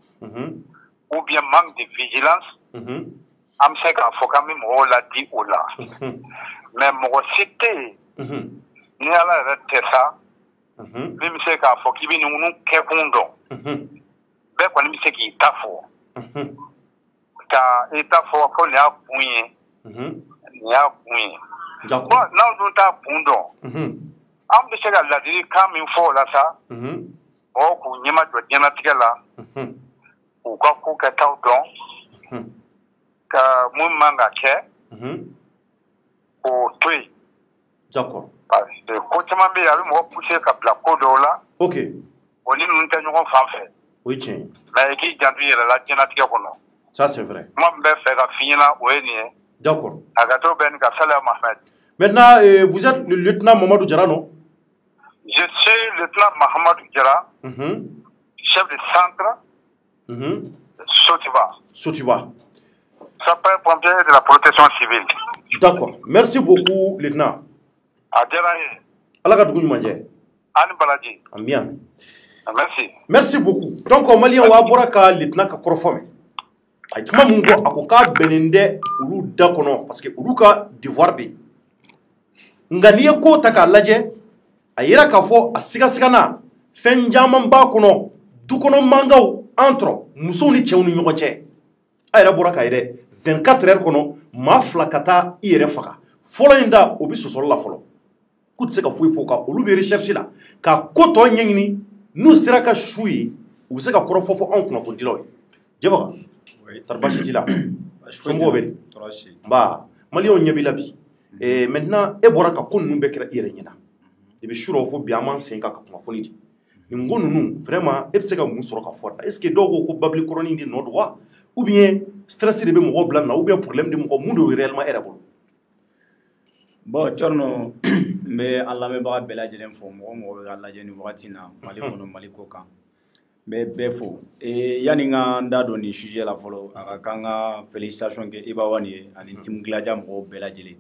ou bien manque de vigilance an bɛ se k'a fɔ k'an bɛ mɔgɔw ladi o la mais mɔgɔ si tɛ yen ni Ala yɛrɛ tɛ sa min bɛ se k'a fɔ k'i bɛ ninnu kɛkun dɔn bɛɛ kɔni bɛ se k'i ta fɔ ka i ta fɔ ko nin y'a kun ye nin y'a kun ye bon n'aw dun t'a kun dɔn an bɛ se ka ladilikan min fɔ o la sa mɔgɔw k'u ɲɛma jɔ diɲɛlatigɛ la k'u ka ko kɛtaw dɔn ka mun man ka kɛ k'o to yen. D'accord. Parce que ko caman bɛ yen a bɛ mɔgɔ pousser ka bila ko dɔw la. Ok. O ni ninnu tɛ ɲɔgɔn fan fɛ. O ye tiɲɛ ye. Mais i k'i janto i yɛrɛ la diɲɛlatigɛ kɔnɔ. Ça c'est vrai. Kuma min bɛ fɛ ka f'i ɲɛna o ye nin ye. D'accord. Hakato bɛ nin ka Saleh Mohamed. Maintenant, vous êtes le lieutenant Mamadou Diarra, non? Je suis le lieutenant Mahamadou Diarra, chef de centre Sotiba. Sotiba. Sapeur-pompier de la protection civile. D'accord. Merci beaucoup, lieutenant. A diyara n ye. Ala ka dugu ɲuman jɛ. A ni baraji. Amiin. Merci. Merci beaucoup. Donc, maliyɛn wa bɔra ka lieutenant ka kɔrɔfɔ mɛn. A ye kuma mun fɔ a ko k'a bɛnnen tɛ olu da kɔnɔ parce que olu ka devoir bɛ yen. Nka n'i ye ko ta k'a lajɛ a yira k'a fɔ a sigasiganna fɛn caman b'a kɔnɔ du kɔnɔ mankanw entre musow ni cɛw ni ɲɔgɔn cɛ. A yɛrɛ bɔra k'a ye dɛ 24 heures kɔnɔ maa 2 ka taa i yɛrɛ faga. Fɔlɔ in da o bɛ sɔsɔli la fɔlɔ. K'u tɛ se ka foyi fɔ ka olu bɛ recherche la ka ko tɔ ɲɛɲini n'u sera ka su ye u bɛ se ka kɔrɔfɔ fɔ anw kunnafonidilaw ye. Jɛbaga. Tari basi t'i la. Somɔgɔw bɛ di. Nba maliyɛnw ɲɛ b'i la bi. Maintenant e bɔra ka ko ninnu bɛɛ kɛra i yɛrɛ ɲɛna. I bɛ su dɔ fɔ bi an b'an sen kan ka kunnafoni di. Nin ko ninnu vraiment e bɛ se ka mun sɔrɔ ka fɔ da est ce que dɔw ko ko babili kɔrɔnin de nɔ don wa ou bien stress de bɛ mɔgɔw bila nin na ou bien problème de mɔgɔ mun de y'o réellement e yɛrɛ bolo. Bon Thierno n bɛ an lamɛnbaga bɛɛ lajɛlen fo mɔgɔ mɔgɔ bɛ ka lajɛ nin wagati in na Mali kɔnɔ Mali kɔ kan n bɛ bɛɛ fo yanni n ka n da don nin sujet la fɔlɔ a ka kan ka félicitation kɛ Iba Wane ye ani team Gladia mɔgɔw bɛɛ lajɛlen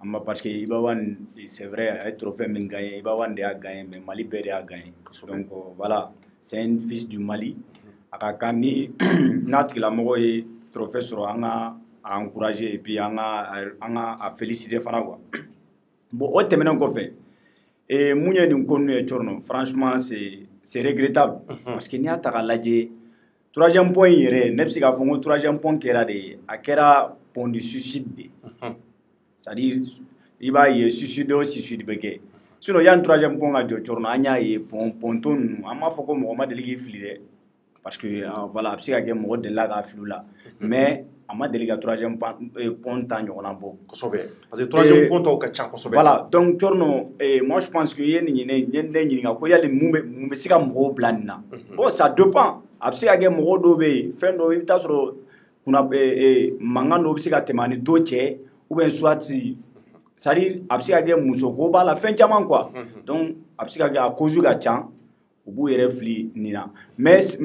an ba parce que Iba Wane c'est vrai a ye trophée min gagné Iba Wane de y'a gagné mais Mali bɛɛ de y'a gagné donc voilà c'est un fils du Mali a ka kan ni n'a tigilamɔgɔ ye trophée sɔrɔ an ka a encourager et puis an ka a féliciter fana quoi bon o tɛmɛnen kɔfɛ mun ye nin ko ninnu ye Thierno franchement c'est regrettable parce que n'i y'a ta k'a lajɛ troisième point yɛrɛ ne bɛ se k'a fɔ ko troisième point kɛra de a kɛra pont de suicide de c'est à dire i b'a ye suicide o suicide bɛ kɛ sinon yanni troisième point ka jɔ Thierno an y'a ye ponton ninnu an m'a fɔ ko mɔgɔ ma deli k'i fili dɛ parce que voilà a bɛ se ka kɛ mɔgɔ delila k'a fili la mais a ma deli ka troisième point ta ɲɔgɔnna bɔ. Kosɛbɛ parce que troisième point taw ka ca kosɛbɛ. Voilà donc Thierno moi je pense que i ye nin ɲininka ko yali mun bɛ se ka mɔgɔw bila nin na bon ça dépend a bɛ se ka kɛ mɔgɔ dɔw bɛ yen fɛn dɔw i bɛ taa sɔrɔ mankan dɔw bɛ se ka tɛmɛ ani dɔ cɛ ou bien soit c'est à dire a bɛ se ka kɛ muso ko b'a la fɛn caman quoi donc a bɛ se ka kɛ a cause ka ca u b'u yɛrɛ fili nin na mais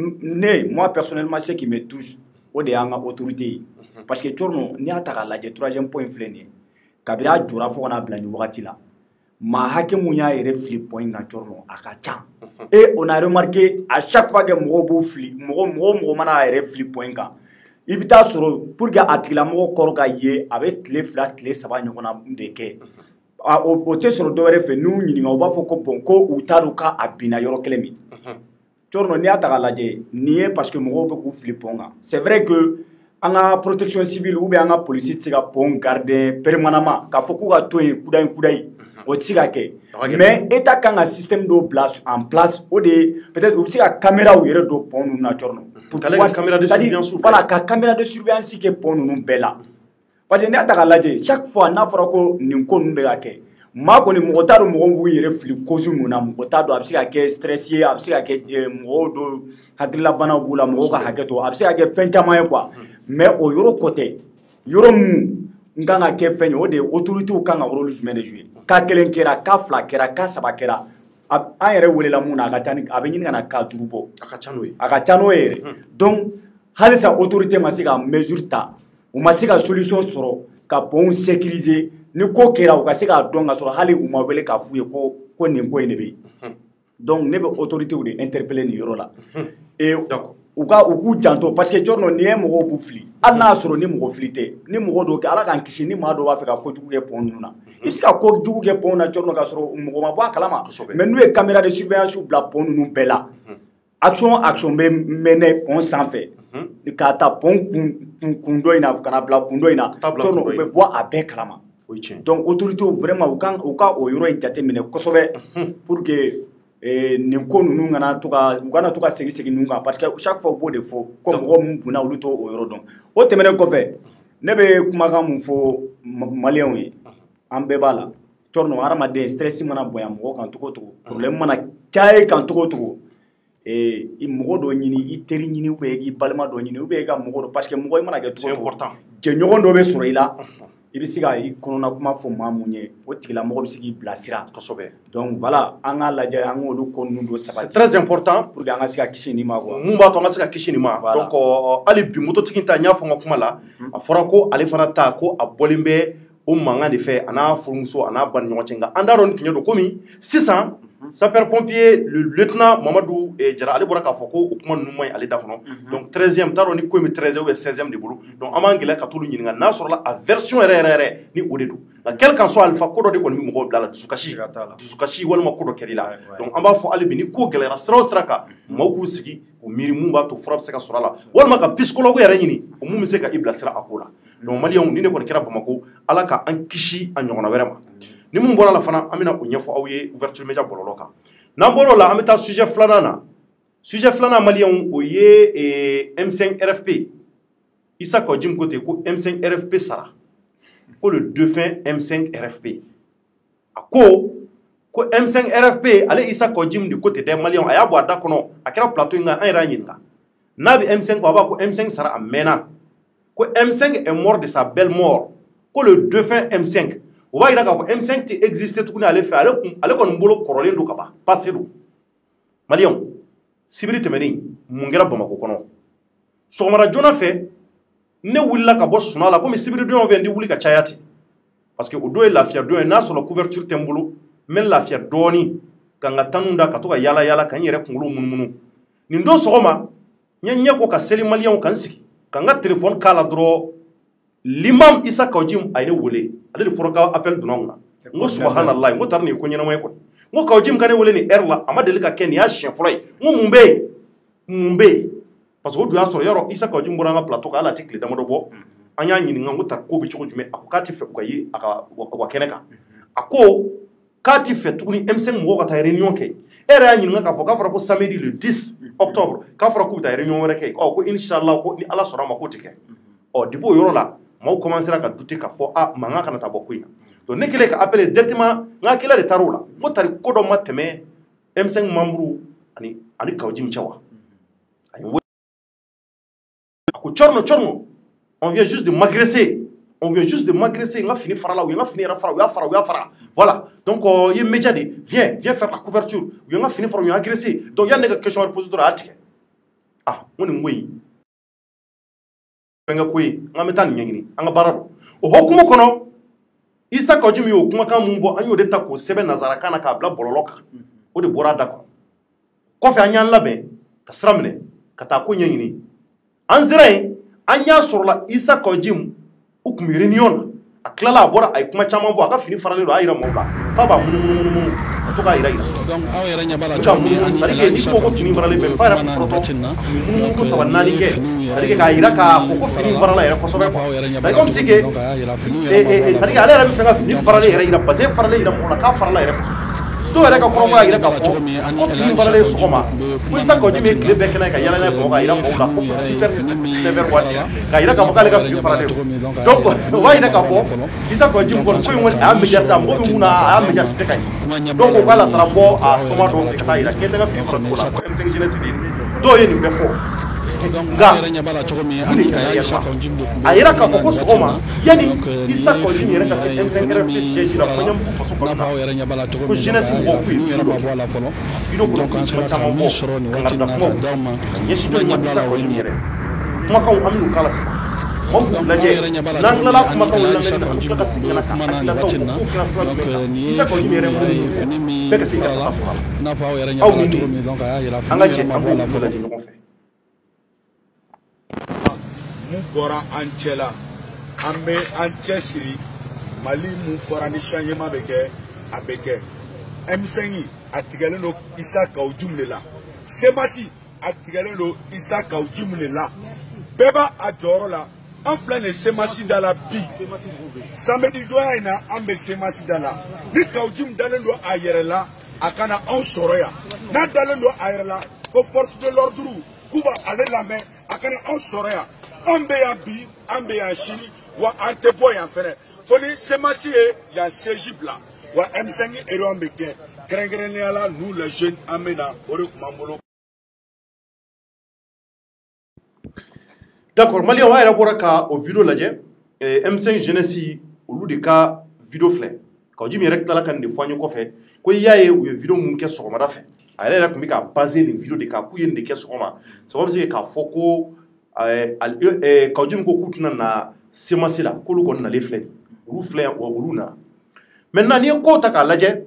moi personnellement ce qui me touche o de y'an ka autorité ye parce que Thierno n'i y'a ta k'a lajɛ troisième point filɛ nin ye kabini a jɔra fo ka n'a bila nin wagati la maa hakɛ mun y'a yɛrɛ fili point na Thierno a ka ca et on a remarqué à chaque fois que mɔgɔw b'u fili mɔgɔ mana a yɛrɛ fili point kan i bɛ taa sɔrɔ pour que a tigilamɔgɔ kɔrɔ ka ye a bɛ tile 2 tile 3 ɲɔgɔnna de kɛ o tɛ sɔrɔ dɔwɛrɛ fɛ n'u ɲininka u b'a fɔ ko bon ko u t'a dɔn k'a binna yɔrɔ kelen min Thierno n'i y'a ta k'a lajɛ nin ye parce que mɔgɔw bɛ k'u fili point kan c'est vrai que an ka protection civile ou bien an ka police tɛ se ka point garder permanemment k'a fɔ k'u ka to yen kudayi o tɛ se ka kɛ mais état kan ka système dɔ bila en place o de peut-être u bɛ se ka caméraw yɛrɛ don point ninnu na Thierno voilà ka caméra de surveillance kɛ point ninnu bɛɛ la parce que n'a ta ka lajɛ chaque fois n'a fɔra ko nin ko ninnu bɛ ka kɛ maa kɔni mɔgɔ t'a dɔn mɔgɔ b'u yɛrɛ fili cause mun na mɔgɔ t'a dɔn a bɛ se ka kɛ stress ye a bɛ se ka kɛ mɔgɔw dɔ hakililabanaw b'u la mɔgɔw ka hakɛ to a bɛ se ka kɛ fɛn caman ye quoi mais o yɔrɔ ko tɛ yɔrɔ mun n kan ka kɛ fɛn ye o de ye autorités kan ka rôle jumɛn de jouer ka kelen kɛra ka fila kɛra ka saba kɛra an yɛrɛ welela mun na a ka ca ni a bɛ ɲini ka na ka duuru bɔ a ka ca n'o ye a ka ca n'o ye yɛrɛ donc halisa autorité ma se ka mesure ta u ma se ka solution sɔrɔ ka pont sécuriser ni ko kɛra u ka se k'a dɔn ka sɔrɔ hali u ma wele k'a f'u ye ko nin ko in de bɛ yen donc ne bɛ autorités de interpeller nin yɔrɔ la et u k'u janto parce que jɔrɔ n'i ye mɔgɔw b'u fili hali n'a sɔrɔ ni mɔgɔ fili tɛ ni mɔgɔ dɔw kɛ ala k'an kisi ni maa dɔw b'a fɛ ka kojugu kɛ pont ninnu na i bɛ se ka kojugu kɛ pont na jɔrɔ ka sɔrɔ mɔgɔ ma bɔ a kalama mais n'u ye caméra de surveillance bila pont ninnu bɛɛ la action bɛ mɛnɛ pont sanfɛ k'a ta pont kun dɔ in na ka na bila kun dɔ in na jɔrɔ u bɛ bɔ a bɛɛ kalama donc autorités vraiment u ka o yɔrɔ in jateminɛ kosɛbɛ pour que nin ko ninnu kana to ka segin ninnu kan parce que chaque fois u b'o de fɔ ko mɔgɔ min bunna olu t'o yɔrɔ dɔn o tɛmɛnen kɔfɛ ne bɛ kumakan mun fɔ maliyɛnw ye an bɛɛ b'a la cɔrɔ hadamaden stress mana bonya mɔgɔ kan cogo o cogo problème mana caya kan cogo o cogo i mɔgɔ dɔ ɲini i teri ɲini ou bien i balima dɔ ɲini ou bien i ka mɔgɔ dɔ parce que mɔgɔ i mana kɛ cogo o cogo jɛɲɔgɔn dɔ bɛ sɔrɔ i la i bɛ se ka i kɔnɔna kuma fɔ maa mun ye o tigilamɔgɔ bɛ se k'i bilasira kosɛbɛ donc voilà an k'a lajɛ an k'olu ko ninnu don sabati c'est très important pour que an ka se ka kisi nin ma quoi mun b'a to an ka se ka kisi nin ma donc hali bi mototigi ta n y'a fɔ n ka kuma la a fɔra ko ale fana ta ko a bɔlen bɛ o mankan de fɛ a n'a furumuso a n'a ba ni ɲɔgɔn cɛ nka an t'a dɔn ni tiɲɛ don komi sisan sapeur pompier le lieutenant Mamadou Jara ale bɔra k'a fɔ ko o kuma ninnu ma ɲi ale da kɔnɔ donc 13e t'a dɔn ni ko in bɛ 13e ou bien 16e de bolo donc an b'an gɛlɛya ka t'olu ɲininka n'a sɔrɔla a version yɛrɛ ni o de don nka quel qu'en soit alpha ko dɔ de kɔni bɛ mɔgɔw bila la dusukasi walima ko dɔ kɛra i la donc an b'a fɔ hali bi ni ko gɛlɛyara sira o sira kan maaw k'u sigi k'u miiri mun b'a to fura bɛ se ka sɔrɔ a la walima ka psychologue yɛrɛ ɲini o mun bɛ se ka i bilasira a ko la donc maliyɛnw ni ne kɔni kɛra Bamako ala ka an kisi a ɲɔgɔnna wɛrɛ ma ni mun bɔra la fana an bɛna o ɲɛfɔ aw ye ouverture média bɔlɔlɔ kan n'an bɔr'o la an bɛ taa sujet filanan na sujet filanan maliyɛnw o ye M5 RFP Issa Kodjim ko ten ko M5 RFP sara ko le défunt M5 RFP a ko M5 RFP ale Issa Kodjim de côté des maliyɛnw a y'a bɔ a da kɔnɔ a kɛra plateau in kan an yɛrɛ y'a ɲininka n'a bɛ M5 ko a b'a ko M5 sara a mɛnna ko M5 est mort de sa belle mort ko le défunt M5 o b'a yira k'a fɔ M5 tɛ exister tuguni ale fɛ ale kɔni bolo kɔrɔlen don ka ban passé don maliyɛnw sibiri tɛmɛnen mun kɛra Bamako kɔnɔ sɔgɔmada joona fɛ ne wulila ka bɔ sunɔgɔ la komi sibiri don fɛ n tɛ wuli ka caya ten parce que o don ye lafiya don ye n'a sɔrɔ couverture tɛ n bolo n bɛ lafiya dɔɔni ka n ka tanu da ka to ka yaala yaala ka n yɛrɛ kunkolo munumunu nin don sɔgɔma n ye ɲɛ ko ka seli maliyɛnw ka n sigi ka n ka téléphone k'a la dɔrɔn l'imam Issa Kodjim a ye ne wele ale de fɔra ka appel donna n kunna n ko subhanallah n ko taara nin ye ko ɲɛnama ye kɔni n ko Kodjim ka ne wele nin heure la a ma deli ka kɛ nin y'a siɲɛ fɔlɔ ye n ko mun bɛ yen parce que o dun y'a sɔrɔ yɔrɔ Issa Kodjim bɔra an ka plateau kan hali a tɛ tile damadɔ bɔ an y'a ɲininka n ko tari ko bɛ cogo jumɛn a ko k'a tɛ fɛ u ka ye a ka kɛnɛ kan a ko k'a tɛ fɛ tuguni M5 mɔgɔw ka taa réunion kɛ e yɛrɛ y'a ɲininka k'a fɔ k'a fɔra ko samedi le 10 octobre k'a fɔra k'u bɛ taa réunion wɛrɛ kɛ ko inshallah ko ni ala sɔnna a ma k'o tɛ kɛ depuis o yɔrɔ la maaw commencera ka douter k'a fɔ mankan kana taa bɔ ko in na donc ne kɛlen ka appeler directement n ka hakilila de taara o la n ko tari ko dɔ ma tɛmɛ M5 membre ani Kodjim cɛ wa a ye wele a ko cɔrɔnɔ on vient juste de m'agresser n ka fini farala u ye n ka fini yɛrɛ fara u y'a fara voilà donc i ye média de viens faire la couverture u ye n ka fini fara u y'an agressé donc yanni ne ka question wɛrɛ posé dɔrɔn a y'a tigɛ n ko nin ko in fɛnkɛ ko ye n k'an bɛ taa nin ɲɛɲini an ka baara don o hokumu kɔnɔ Issa Kodjim y'o kumakan mun fɔ an y'o de ta k'o sɛbɛn nanzarakan na k'a bila bɔlɔlɔ kan o de bɔra a da kɔnɔ kɔfɛ an y'an labɛn ka sira minɛ ka taa ko ɲɛɲini an sera yen an y'a sɔrɔla Issa Kodjim u tun bɛ réunion na a tilala a bɔra a ye kuma caman fɔ a ka fini faralen don a y'a jira maaw la f'a b'a munumunu ka to k'a yira donc aw yɛrɛ ɲɛ b'a la cogo min ni ko ko fini faralen bɛ f'a yɛrɛ kɔrɔtɔ munumunu ko 3 4 kɛ c'est-à-dire k'a yira k'a fɔ ko fini farala yɛrɛ kosɛbɛ quoi c'est comme si que c'est-à-dire ale yɛrɛ bɛ fɛ ka fini faralen yɛrɛ yira parce que faralen yira mɔgɔ la k'a farala yɛrɛ kosɛbɛ to yɛrɛ ka kɔrɔfɔ y'a yira k'a fɔ ko fini faralen sɔgɔma ko Isa Kawujimi ye tile bɛɛ kɛnɛ ka yala n'a ye Bamakɔ ka yira mɔgɔw la ko 9h waati k'a yira k'a fɔ k'ale ka fini faralen don donc o b'a yira k'a fɔ Isa Kawujimi kɔni ko in kɔni a y'a médiatiser mɔgɔ bɛ mun na a y'a médiatiser ka ɲɛ donc o k'ale taara bɔ a soma dɔw fɛ ka taa yira k'e tɛ ka fini fara cogo la ko M5 jeunesse de dɔw ye nin bɛɛ fɔ nka a yira k'a fɔ ko sɔgɔma yanni Isa Kawujimi yɛrɛ ka se M5 RFP siège la Maɲanbugu faso kɔnɔna na ko jeunesse mɔgɔw k'u ye video dɔ kɛ video kɔnɔ ko kuma caman fɔ kangarida kumaw ka ɲɛsin dɔ ma Isa Kawujimi yɛrɛ kumakanw an bɛn'u k'a la sisan maaw k'u lajɛ n'an tilala kumakanw lamɛnni na an tila ka segin ka na ka hakililataw fɔ k'o kɛra sira jumɛn kan Isa Kawujimi yɛrɛ mun fɔ bɛɛ ka se ka taga fɔ a la aw ni ne an ka jɛ an b'o bɛɛ lajɛ ɲɔgɔn fɛ. Mun bɔra an cɛ la an bɛ an cɛ siri Mali mun fɔra ni changement bɛ kɛ a bɛ kɛ M5 a tigɛlen don Isa Kawujimi de la Semasi a tigɛlen don Isa Kawujimi de la bɛɛ b'a a jɔyɔrɔ la an filɛ nin Semasi da la bi samedi donya in na an bɛ Semasi da la ni Kawujimi dalen don a yɛrɛ la a kana anw sɔrɔ yan n'a dalen don a yɛrɛ la ko force de l'ordre k'u b'a ale lamɛn a kana anw sɔrɔ yan. An bɛ yan bi an bɛ yan sini wa an tɛ bɔ yan fɛnɛ fo ni Semasi ye yan siège bila wa M5 réunion bɛ kɛ kɛrɛnkɛrɛnnenya la nous les jeunes an bɛ na o de tun b'an bolo. D'accord Malien an yɛrɛ bɔra ka o video lajɛ M5 jeunesse olu de ka video filɛ Kawujimi yɛrɛ tilala ka nin de fɔ an ye kɔfɛ ko i y'a ye u ye video mun kɛ sɔgɔmada fɛ a yɛrɛ tun bɛ ka baser nin video de kan k'u ye nin de kɛ sɔgɔma sɔgɔma bɛ se k'a fɔ ko Kawujimi ko k'u tɛna na Semasi la k'olu kɔni nalen filɛ olu filɛ wa olu nana maintenant n'i ye kow ta k'a lajɛ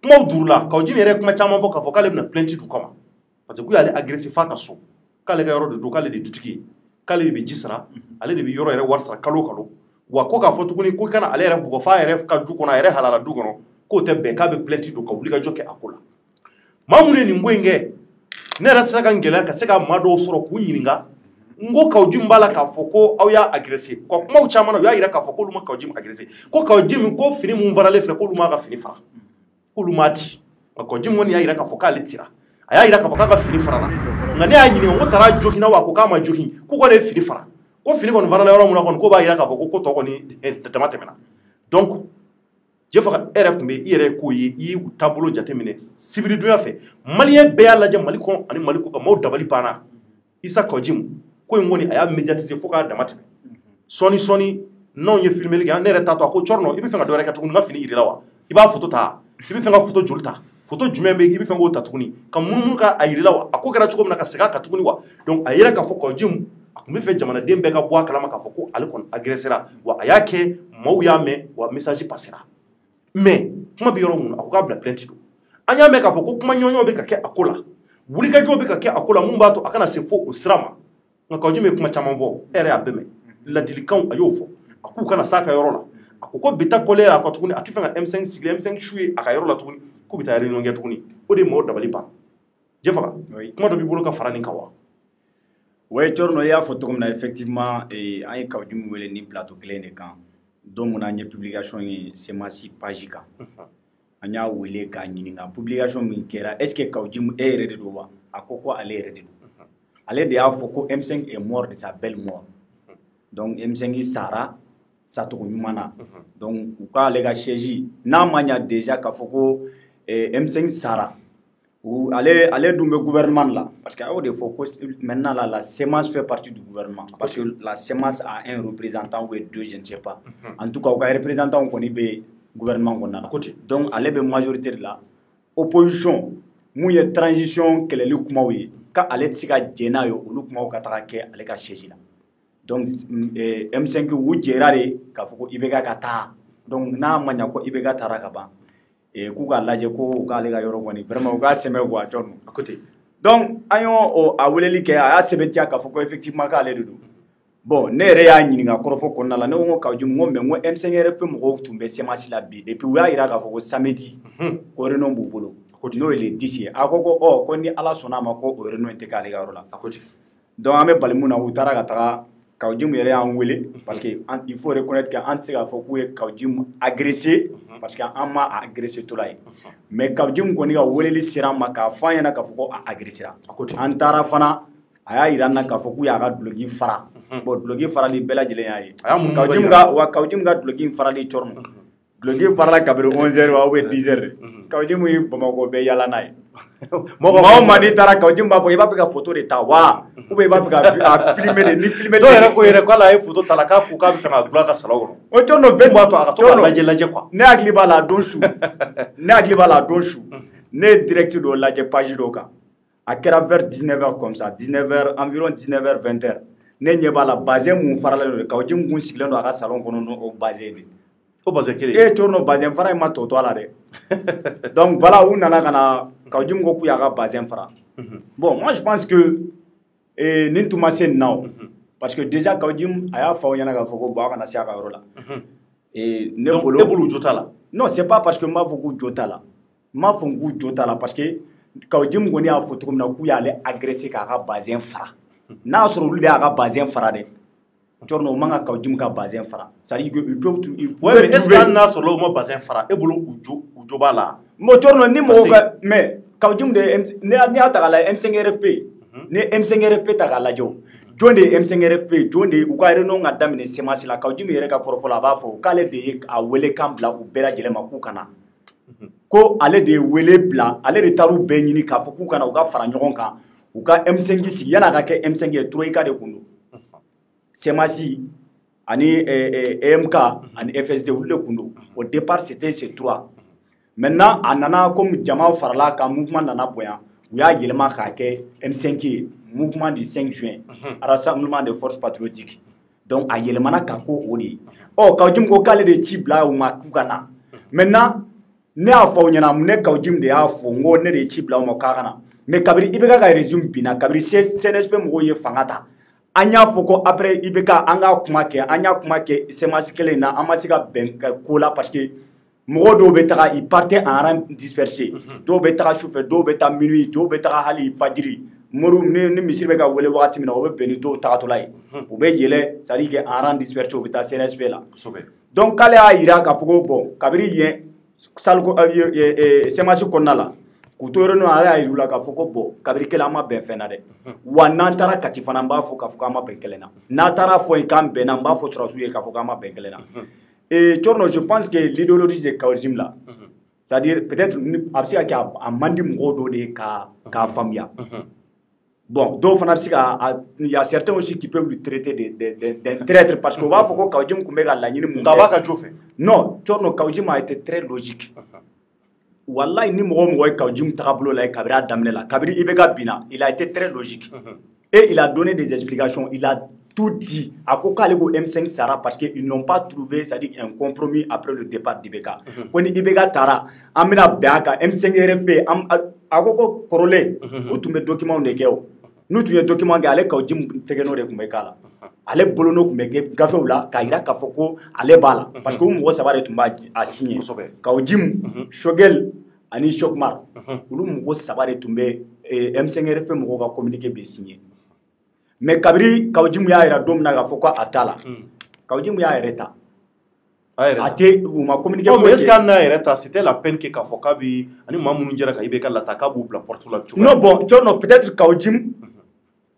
kumaw durula Kawujimi yɛrɛ kuma caman fɔ k'a fɔ k'ale bɛna plainte du kama parce que k'u y'ale agresser f'a ka so k'ale ka yɔrɔ de don k'ale de dutigi ye k'ale de bɛ ji sara ale de bɛ yɔrɔ yɛrɛ wari sara kalo kalo wa ko k'a fɔ tuguni ko kana ale yɛrɛ bugɔ f'a yɛrɛ ka du kɔnɔ a yɛrɛ halala du kɔnɔ k'o tɛ bɛn k'a bɛ plainte don ka wulikajɔ kɛ a ko la maa mun ye nin ko in kɛ ne yɛrɛ sera ka n gɛlɛya ka se ka maa dɔw sɔrɔ k'u ɲininka n ko Kawujimi b'a la k'a fɔ ko aw y'a agresser ka kumaw caman na u y'a yira k'a fɔ k'olu ma Kawujimi agresser ko Kawujimi ko fini mun faralen filɛ k'olu m'a ka fini fara k'olu m'a ci nka Kawujimi kɔni y'a yira k'a fɔ k'ale tira a y'a yira k'a fɔ k'a ka fini farala nka ne y'a ɲininka ko taara jogin na wa ko k'a ma jogin k'u kɔni ye fini fara ko fini kɔni farala yɔrɔ min na kɔni ko b'a yira k'a fɔ ko tɔ kɔni dama tɛmɛna donc je faga e yɛrɛ tun bɛ i yɛrɛ k'o ye i y'u taabolo jateminɛ sibiridonya fɛ maliyɛn bɛɛ y'a lajɛ Mali kɔnɔ ani Mali kɔ kan maaw dabali banna Isa Kawujimi ko in kɔni a y'a médiatiser fo k'a dama tɛmɛ sɔɔni n'anw ye filmeli kɛ ne yɛrɛ taa to a ko Cɔrɔnɔ i bɛ fɛ ka dɔ wɛrɛ kɛ tuguni n ka fini yir'i la wa i b'a photo ta i bɛ fɛ ka photo joli ta photo jumɛn bɛ i bɛ fɛ k'o ta tuguni ka munumunu ka a yir'i la wa a ko kɛra cogo min na ka segin a kan tuguni wa donc a yɛrɛ k'a fɔ Kawujimi a tun bɛ fɛ jamanaden bɛɛ ka bɔ a kalama k'a fɔ ko ale kɔni agressera wa a y'a kɛ maaw y'a mɛn wa message passera mais kuma bɛ yɔrɔ mun na a ko k'a bila plainte don an y'a mɛn k'a fɔ ko kuma ɲɔgɔnɲɔgɔn bɛ ka kɛ a ko la wulikajɔw bɛ ka kɛ a ko la mun b'a to a kana se fo o sira ma nka Kawujimi ye kuma caman fɔ e yɛrɛ y'a bɛɛ mɛn ladilikanw a y'o fɔ a k'u kana s'a ka yɔrɔ la a ko bi ta kɔlɛ a kɔ tuguni a tɛ fɛ ka M5 sigi M5 su ye a ka yɔrɔ la tuguni k'u bɛ taa réunion kɛ tuguni o de ye maaw dabali ban Jefaga kuma dɔ b'i bolo ka fara nin kan wa. Oui Cɔrɔnɔ i y'a fɔ cogo min na effectivement an ye Kawujimi wele ni plateau kelen de kan don mun na an ye publication ye Semasi page kan an y'a wele k'a ɲininka publication min kɛra est ce que Kawujimi e yɛrɛ de don wa a ko ale yɛrɛ de don ale de y'a fɔ ko M5 est mort de sa belle mort donc M5 sara sacogo ɲuman na donc u k'ale ka siège n'a ma ɲa déjà k'a fɔ ko M5 sara ale dun bɛ gouvernement la parce que a y'o de fɔ ko maintenant la Semence fait partie du gouvernement parce que la Semence a un représentant ou deux je ne sais pas en tout cas u ka représentant kɔni bɛ gouvernement kɔnɔna na donc ale bɛ majorité de la opposition mun ye transition kɛlɛli kumaw ye k'ale tɛ se ka jɛn n'a ye olu kumaw ka taga kɛ ale ka siège la donc M5 u jɛra de k'a fɔ ko IBK ka taa donc n'a ma ɲa ko IBK taara ka ban k'u k'a lajɛ ko u k'ale ka yɔrɔ kɔni vraiment u k'a sɛbɛn quoi Cɔrɔnɔ donc an y'o a weleli kɛ a y'a sɛbɛntiya k'a fɔ ko effectivement k'ale de don bon ne yɛrɛ y'a ɲininka kɔrɔfɔ kɔnɔna la ne ko n ko Kawujimi n ko mais n ko M5 RFP mɔgɔw tun bɛ Semasi la bi et puis u y'a yira k'a fɔ ko samedi ko réunion b'u bolo n'o ye le 10 ye a ko ko ni Ala sɔnna a ma ko o réunion in tɛ k'ale ka yɔrɔ la donc an bɛ bali mun na u taara ka taga Kaoudim yɛrɛ y'an wele parce que il faut reconnaître que an tɛ se k'a fɔ k'u ye Kaoudim agressé parce que an ma agressé tola ye mais Kaoudim kɔni ka weleli sera an ma k'a fɔ an ɲɛna k'a fɔ ko a agressera an taara fana a y'a yira an na k'a fɔ k'u y'a ka duloki fara bon duloki farali bɛɛ lajɛlen y'a ye Kaoudim ka duloki farali cɔrɔ duloki farala kabiri 11h ou bien 10h Kaoudim ye Bamakɔ bɛɛ yala n'a ye mɔgɔ ma n'i taara Kaoudim b'a fɔ i b'a fɛ ka photo de ta wa ou bien i b'a fɛ ka filmer de ni filmer dɔw yɛrɛ ko yɛrɛ k'ale a ye photo ta la k'a ko k'a bɛ fɛ ka dulon a ka salon kɔnɔ o cɔrɔ dɔ bɛɛ b'a to a ka to ka lajɛ quoi ne hakili b'a la don su ne ye direct dɔ lajɛ page dɔ kan a kɛra vers 19h comme ça 19h environ 19h 20h ne ɲɛ b'a la bazin mun faralen don Kaoudim kun sigilen don a ka salon kɔnɔ n'o bazin de o bazin kelen cɔrɔ dɔ bazin fara in ma tɔ to a la dɛ donc voilà u nana ka na Kaoudim ko k'u y'a ka bazin fara bon moi je pense que nin tun ma se nin na o parce que déjà Kaoudim a y'a fɔ aw ɲɛna k'a fɔ ko bon a kana se a ka yɔrɔ la ne bolo jo t'a la non c'est pas parce que n b'a fɔ k'u jo t'a la n m'a fɔ k'u jo t'a la parce que Kaoudim kɔni y'a fɔ cogo min na k'u y'ale agressé k'a ka bazin fara n'a y'a sɔrɔ olu de y'a ka bazin fara dɛ cɔrɔ o man ka Kaoudim ka bazin fara c'est-à-dire que ils peuvent mais est-ce que hali n'a sɔrɔ o ma bazin fara e bolo u jo b'a la mo cɔrɔ ni mɔgɔw ka mais Kaoudim de n'i y'a ta k'a lajɛ M5RFP ni M5RFP ta k'a lajɛ o jɔn de ye M5RFP jɔn de ye u ka réunion ka daminɛ Semasi la Kaoudim yɛrɛ ka kɔrɔfɔ la a b'a fɔ k'ale de ye a wele kan bila u bɛɛ lajɛlen ma k'u kana ko ale de ye wele bila ale de taar'u bɛɛ ɲini k'a fɔ k'u kana u ka fara ɲɔgɔn kan u ka M5 sigi yan'a ka kɛ M5 ye Troïka de kun don Semasi ani EMK ani FSD olu de kun don au départ c'était ces trois maintenant a nana comme jama farala kan mouvement nana bonya u y'a yɛlɛma k'a kɛ M5 ye mouvement du 5 juin rassemblement des forces patriotiques donc a yɛlɛmana ka ko o de ye Kaoudim ko k'ale de ci bila u ma k'u ka na maintenant ne y'a fɔ aw ɲɛna ne Kaoudim de y'a fɔ n ko ne de ye ci bila u ma k'a ka na mais kabiri IBK ka régime binna kabiri CNSP mɔgɔw ye fanga ta an y'a fɔ ko après IBK an ka kuma kɛ an y'a kuma kɛ Semasi kelen in na an ma se ka bɛn ko la parce que mɔgɔ dɔw bɛ taga ils partaient en rang dispersé dɔw bɛ taga sufɛ dɔw bɛ taa minuit dɔw bɛ taga hali fajiri moriw ni misiri bɛ ka wele wagati min na o bɛ bɛn ni dɔw tagatɔla ye u bɛ yɛlɛ c'est à dire que en rang dispersé u bɛ taa CNSP la donc k'ale y'a yira k'a fɔ ko bon kabiri yen Semasi kɔnɔna la k'u to yɔrɔ ale y'a yir'u la k'a fɔ ko bon kabiri kelen an ma bɛn fɛn na dɛ wa n'an taara Kati fana n b'a fɔ k'a fɔ k'an ma bɛn kelen na n'a taara fɔ yen k'an bɛnna n b'a fɔ Surasiw ye k'a fɔ k'an ma bɛn kelen na cɔrɔ je pense que l'idéologie de Kaoudim là c'est-à-dire peut-être a bɛ se ka kɛ a man di mɔgɔw dɔw de ye k'a faamuya bon dɔw fana bɛ se ka il y a certains aussi qui peuvent lui traiter d'un traître parce que u b'a fɔ ko Kaoudim tun bɛ ka laɲini mun kɛ a b'a ka jo fɛ non cɔrɔ Kaoudim a été très logique wallahi ni mɔgɔ o mɔgɔ ye Kaoudim tagabolo la ye kabiri a daminɛ la kabiri IBK binna il a été très logique et il a donné des explications il a tout dit a ko k'ale ko M5 sara parce que ils n'ont pas trouvé c'est-à-dire un compromis après le départ d'IBK ko ni IBK taara an bɛna bɛn a kan M5RFP a ko kɔrɔlen o tun bɛ document de kɛ o n'u tun ye document kɛ ale Kaoudim tɛgɛnɔ de tun bɛ k'a la ale bolonɔ tun bɛ kɛ gafew la k'a yira k'a fɔ ko ale b'a la parce que u mɔgɔ saba de tun b'a signé Kaoudim Shogel ani Chokmar olu mɔgɔ saba de tun bɛ M5RFP mɔgɔw ka communiqué bɛ signé mais kabiri Kaoudim y'a yira don min na k'a fɔ ko a t'a la Kaoudim y'a yɛrɛ ta a tɛ u ma communiqué mais est-ce que n'a yɛrɛ ta c'était la peine que k'a fɔ k'a bi ani maa minnu jɛra ka IBK lata k'a b'u bila porte la cogo non bon cɔrɔ peut-être Kaoudim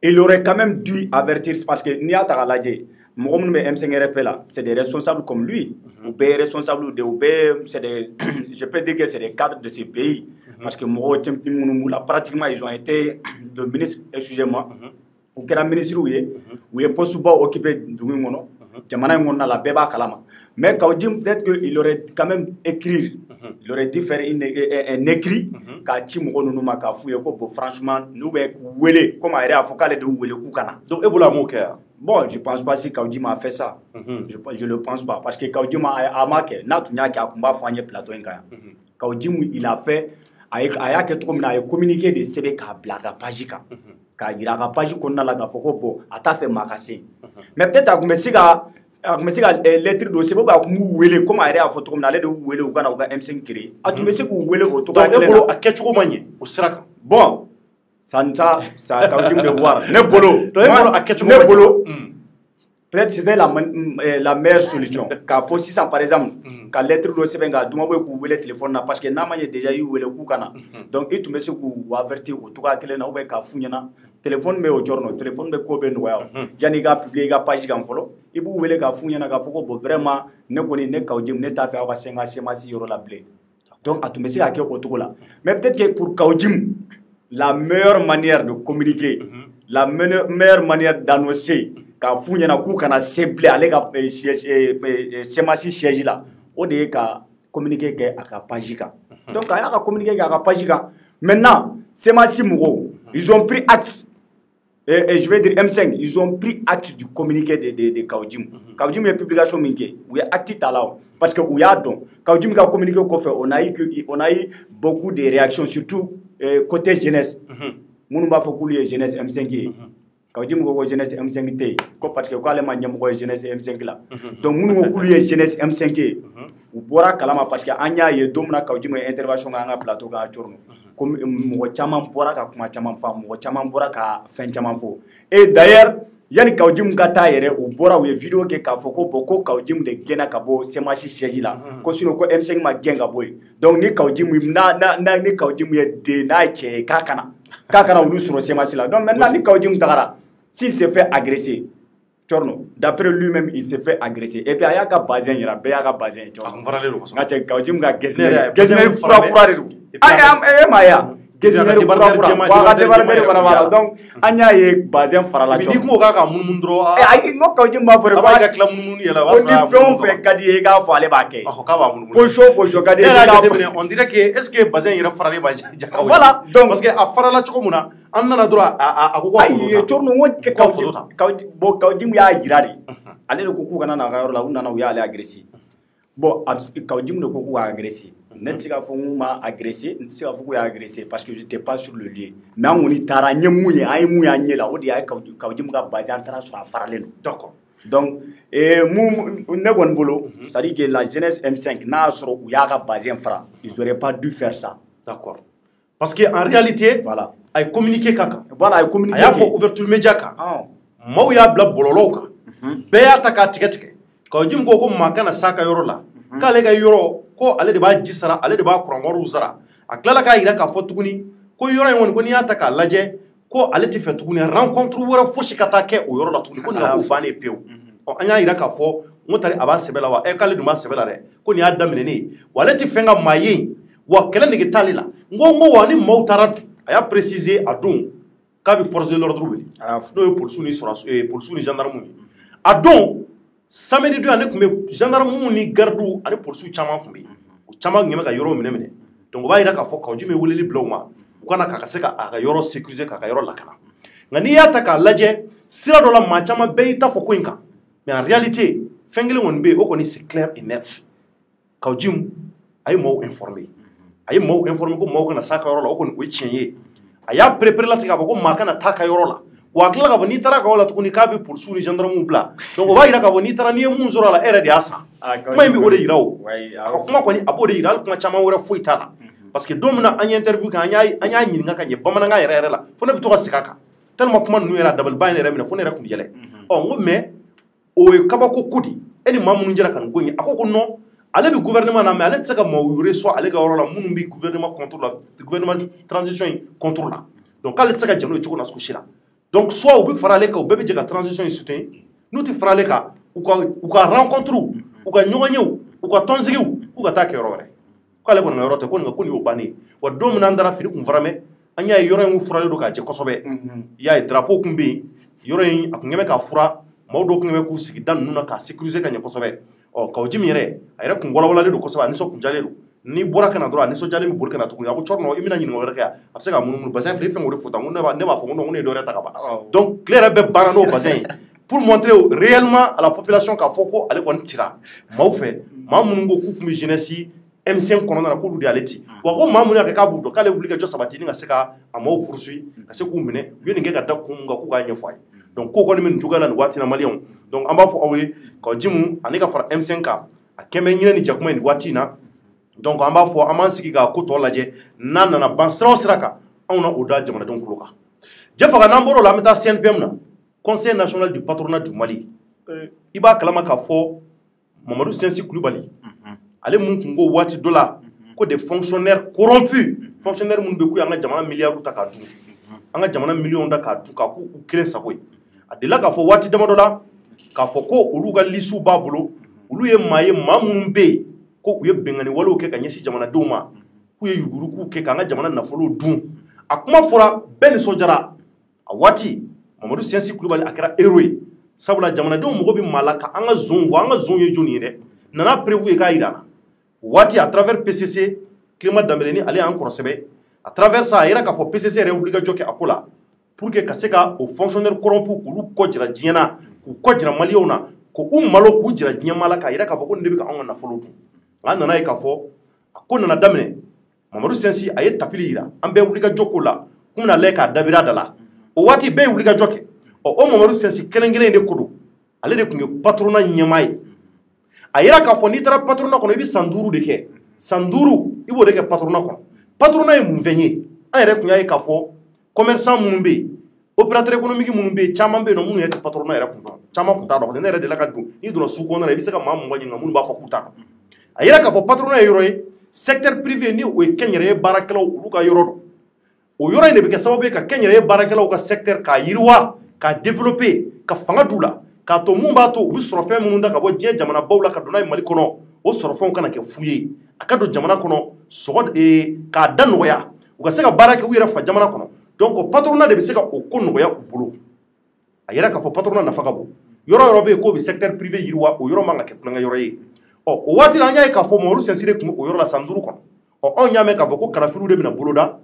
il aurait quand même dû avertir parce que n'i y'a ta k'a lajɛ mɔgɔ minnu bɛ M5RFP la c'est des responsables comme lui u bɛɛ ye responsable de u bɛɛ c'est des je peux dire que c'est des cadres de ce pays parce que mɔgɔw minnu b'u la pratiquement ils ont été le ministre excusez-moi u kɛra ministres ye u ye poste baw occupé dugu in kɔnɔ jamana in kɔnɔna la bɛɛ b'a kalama mais Kaoudim peut-être que il aurait quand même écrire il aurait dû faire un écrit k'a ci mɔgɔ ninnu ma k'a f'u ye ko bon franchement n'u bɛ k'u wele comme a yɛrɛ y'a fɔ k'ale de y'u wele k'u ka na donc e bolo a m'o kɛ yan bon je pense pas si Kaoudim a fait ça je le pense pas parce que Kaoudim a ma kɛ n'a tun y'a kɛ a tun b'a fɔ an ye plateau in kan yan Kaoudim il a fait a y'a kɛ cogo min na a ye communiqué de sɛbɛn k'a bila a ka page kan k'a yira a ka page kɔnɔna la k'a fɔ ko bon a t'a fɛ maa ka se mais peut-être a tun bɛ se ka lettre dɔ sɛbɛn a tun b'u wele comme a yɛrɛ y'a fɔ cogo min na ale de y'u wele u ka na u ka M5 créer a tun bɛ se k'u wele o cogoya kelen na donc e bolo a kɛcogo ma ɲɛ o sira kan bon ça Kaoudim de voir ne bolo peut-être c'était la meilleure solution. Car faut si ça par exemple, quand lettre do seben ga duma boy ku wele téléphone na parce que na manye déjà yu wele ku kana. Donc et tout monsieur ku avertir ku to ka kele na obe ka funyana téléphone me o jorno téléphone be ko be no ya. Jani ga publier ga page ga folo. Ibu wele ka funyana ga foko bo vraiment ne koni ne kawjim ne ta fa ka senga semasi yoro la blé. Donc à tout monsieur ka ke o to la. Mais peut-être que pour kawjim la meilleure manière de communiquer, la meilleure manière d'annoncer ka fu ɲɛna k'u kana se bilen ale ka semasi siège la o de ye ka communiquer kɛ a ka page kan donc a y'a ka communiquer kɛ a ka page kan maintenant semasi mɔgɔw ils ont pris acte et je vais dire M5 ils ont pris acte du communiqué de Kawjim Kawjim ye publication min kɛ u ye acte ta la parce que u y'a dɔn Kawjim ka communiqué kɔfɛ on a eu beaucoup de réactions surtout côté jeunesse minnu b'a fɔ k'olu ye jeunesse M5 ye Kawjim ko jeunesse M5 te ko parce que ko ale ma ɲɛmɔgɔ ye jeunesse M5 la donc minnu ko k'olu ye jeunesse M5 ye u bɔra kalama parce que an y'a ye don min na Kawjim ye intervention kɛ an ka plateau kan a Corno ko mɔgɔ caman bɔra ka kuma caman fɔ mɔgɔ caman bɔra ka fɛn caman fɔ et d'ailleurs yani Kawjim ka taa yɛrɛ u bɔra u ye vidéo kɛ k'a fɔ ko bon ko Kawjim de gɛnna ka bɔ semasi siège la ko sinon ko M5 ma gɛn ka bɔ yen donc ni Kawjim ni Kawjim ye den n'a ye cɛ ye k'a kana olu sɔrɔ semasi la donc maintenant ni Kawjim tagara s'il s'est fait agresser Corno d'après lui-même il s'est fait agresser et puis a y'a ka bazin yira bɛɛ y'a ka bazin ye Corno nka cɛ Kawjim ka gɛsinɛ fura de don e ma ya gɛsinɛ fura wa ka débarquer fana b'a la donc an y'a ye bazin farala Corno ni ko k'a ka munumunu dɔrɔn ayi n ko Kawjim b'a fɔ de k'a ka tila munumunu yɛlɛ ko ni fɛn o fɛn ka di ye i k'a fɔ ale b'a kɛ k'a b'a munumunu position ka di ye i k'a fɔ on dirait que est-ce que bazin yɛrɛ faralen b'a jaka voilà donc parce que a farala cogo mun na an nana dɔrɔn a ko ayi Corno n ko Kawjim y'a yira de ale de ko k'u kana na a ka yɔrɔ la u nana u y'ale agresser bon Kawjim de ko k'u y'a agresser ne tɛ se k'a fɔ n m'a agresser n tɛ se k'a fɔ k'u y'a agresser parce que j'étais pas sur le lieu mais an kɔni taara n ye mun ye an ye mun y'an ɲɛ la o de y'a Kawjim ka base an taara sɔrɔ a faralen don d'accord donc mun ne kɔni bolo c'est à dire que la jeunesse M5 n'a y'a sɔrɔ u y'a ka base fara ils auraient pas dû faire ça d'accord parce que en réalité voilà a ye communiqué ka kan voilà a ye communiqué a y'a fɔ ouverture média kan maaw y'a bila bɔlɔlɔw kan bɛɛ y'a ta k'a tigɛ tigɛ Kawjim ko maa kana s'a ka yɔrɔ la k'ale ka yɔrɔ ko ale de b'a ji sara ale de b'a kuran wariw sara a tilala k'a yira k'a fɔ tuguni ko yɔrɔ in kɔni ko n'i y'a ta k'a lajɛ ko ale tɛ fɛ tuguni rencontre wɛrɛ fosi ka taa kɛ o yɔrɔ la tuguni ko nin ka ko bannen pewu an y'a yira k'a fɔ n ko tari a b'a sɛbɛ la wa k'ale dun b'a sɛbɛ la dɛ ko nin y'a daminɛ ne ye wa ale tɛ fɛn ka maa ye wa kɛlɛ nege t'ale la n ko wa ni maaw taara dun a y'a préciser a don k'a bɛ force de l'ordre wele n'o ye polisiw ni gendarmew ye a don samedi don ale tun bɛ gendarmew ni gardiw ani polisiw caman tun bɛ yen o caman tun bɛ ka yɔrɔ minɛ donc o b'a yira k'a fɔ Kawjim ye weleli bila u ma u kana k'a ka se k'a ka yɔrɔ sécuriser k'a ka yɔrɔ lakana nka n'i y'a ta k'a lajɛ sira dɔ la maa caman bɛɛ y'i ta fɔ ko in kan mais en réalité fɛn kelen kɔni bɛ yen o kɔni c'est clair et net Kawjim a ye maaw informer ko maaw kana s'a ka yɔrɔ la o kɔni o ye tiɲɛ ye a y'a préparé latigɛ k'a fɔ ko maa kana taa ka yɔrɔ la wa a tila k'a fɔ n'i taara ka yɔrɔ la tuguni k'a bɛ polisiw ni gendarmew bila donc o b'a yira k'a fɔ n'i taara n'i ye mun sɔrɔ a la e yɛrɛ de y'a san kuma in bɛ o de yira o a ka kuma kɔni a b'o de yira hali kuma caman wɛrɛ foyi t'a la parce que don min na an ye interview kɛ an y'a ɲininka ka ɲɛ bamanankan yɛrɛ la fo ne bɛ to ka segin a kan tellement kuma ninnu yɛrɛ a dabaliban yɛrɛ minɛ fo ne yɛrɛ tun bɛ yɛlɛ n ko mais o ye kabako ko di e ni maa minnu jɛra ka nin ko in ye a ko non ale bɛ gouvernement na mais ale tɛ se ka maaw reçoit ale ka yɔrɔ la minnu bɛ gouvernement contre la gouvernement transition in contre la donc k'ale tɛ se ka jɛn n'o ye cogo na sugu si la donc soit u bɛ fara ale kan u bɛɛ bɛ jɛ ka transition in soutenir n'u tɛ fara ale kan u ka rencontre u ka ɲɔgɔn yew u ka tɔnsigiw k'u ka taa kɛ yɔrɔ wɛrɛ k'ale kɔni ka yɔrɔ tɛ ko nin y'o bannen ye wa don min na an taara fini kun fara mɛ an y'a ye yɔrɔ in furalen don k'a jɛ kosɛbɛ i y'a ye drapeau kun bɛ yen yɔrɔ in a kun kɛn bɛ k'a fura maaw dɔw kun kɛn bɛ k'u sigi da ninnu na k'a sécuriser ka ɲɛ kosɛbɛ Kawjim yɛrɛ a yɛrɛ kun walawalalen don kosɛbɛ a nisɔn kun jalen don n'i bɔra ka na dɔrɔn a nisɔnjalen bɛ boli ka na tuguni a ko Corno i bɛna ɲininka wɛrɛ kɛ a bɛ se ka munumunu bassin filɛ i fɛn k'o de fɔ tan ne b'a fɔ ko non ko ne ye dɔ wɛrɛ ta ka ban donc tile yɛrɛ bɛɛ banna n'o bassin ye pour montrer réellement à la population k'a fɔ ko ale kɔni cira maaw fɛ maa minnu ko k'u tun bɛ jeunesse M5 kɔnɔna na k'olu de y'ale ci wa ko maa minnu y'a kɛ k'a b'u dɔn k'ale wuli ka jɔ sabati ni ka se ka a maaw poursuit ka se k'u minɛ u ye nin kɛ ka da kun kan k'u k'a ɲɛfɔ a ye donc k'o kɔni bɛ nin cogoya la nin waati in na maliyɛnw donc an b'a fɔ aw ye Kawjim ani ka fara M5 kan a kɛn bɛ ɲinɛ ni jakuma ye nin waati in na donc an b'a fɔ an b'an sigi ka ko tɔ lajɛ n'a nana ban sira o sira kan anw na o da jamanadenw tulo kan Jɛfaga n'an bɔr'o la an bɛ taa CNPM na Conseil national du patronat du Mali i b'a kalama k'a fɔ Mamadou Sensi Kulibali ale mun kun ko waati dɔ la ko des fonctionnaires corrompus fonctionnaires mun be ku an ka jamana miliyariw ta k'a dun an ka jamana miliyɔnw da k'a dun k'a k'u kelen sago ye a delila k'a fɔ waati damadɔ la k'a fɔ ko olu ka lisiw b'a bolo olu ye maa minnu be yen ko u ye bɛnkanni walew kɛ ka ɲɛsin jamanadenw ma k'u ye yuguruguw kɛ k'an ka jamana nafolow dun a kuma fɔra bɛɛ nisɔndiyara a waati Mamadou Sensi Kulibali a kɛra héros ye sabula jamanadenw mɔgɔ bɛ maa la ka an ka zon fɔ an ka zon ye jɔnni ye dɛ nana prévu ye k'a yira na waati à travers PCC Clément Dembélé ni ale y'an kɔrɔsɛbɛ à travers ça a yira k'a fɔ PCC yɛrɛ wulikajɔ kɛ a ko la pour que ka se ka o fonctionnaire corrompu k'olu kɔ jira diɲɛ na k'u kɔ jira maliyɛnw na k'u malo k'u jira diɲɛ maa la k'a yira k'a fɔ ko nin de bɛ ka anw ka nafolo dun an nana ye k'a fɔ a ko nana daminɛ Mamadou Sensi a ye tapili yira an bɛɛ wulikajɔ ko la kun bɛna lajɛ k'a dabira da la o waati bɛɛ ye wulikajɔ kɛ o Mamadou Sensi kelen-kelen de ko don ale de tun ye patronat ɲɛmaa ye a yira k'a fɔ n'i taara patronat kɔnɔ i bɛ san 5 de kɛ san 5 i b'o de kɛ patronat kɔnɔ patronat ye mun fɛn ye an yɛrɛ tun y'a ye k'a fɔ commerçant minnu bɛ yen opérateur économique minnu bɛ yen caman bɛ yen nɔ minnu yɛrɛ tɛ patronat yɛrɛ kun dɔn caman kun t'a dɔn ne yɛrɛ delila ka don n'i donna sugu kɔnɔna na i bɛ se ka maa mugan ɲininka minnu b'a fɔ k'u t'a dɔn a yira k'a fɔ patronat ye yɔrɔ ye secteur privé ni o ye kɛnyɛrɛye baarakɛlaw olu ka yɔrɔ don o yɔrɔ in de bɛ kɛ sababu ye ka kɛnyɛrɛye baarakɛlaw ka secteur k'a yiriwa k'a développer ka fanga d'u la k'a to mun b'a to u bɛ sɔrɔfɛn minnu da ka bɔ diɲɛ jamanabaw la ka don n'a ye Mali kɔnɔ o sɔrɔfɛnw kana kɛ fu ye a ka don jamana kɔnɔ k'a da nɔgɔya u ka se ka baara kɛ u yɛrɛ fa jamana kɔnɔ donc o patronat de bɛ se ka o ko nɔgɔya u bolo a yira k'a fɔ patronat nafa ka bon yɔrɔ yɔrɔ bɛ yen k'o bɛ secteur privé yiriwa o yɔrɔ man ka kɛ kulonkɛ yɔrɔ ye o waati la an y'a ye k'a fɔ Mamadou Sensi de tun bɛ o yɔrɔ la san 5 kɔnɔ anw y'a mɛn k'a fɔ ko kalafiliw de bɛna boloda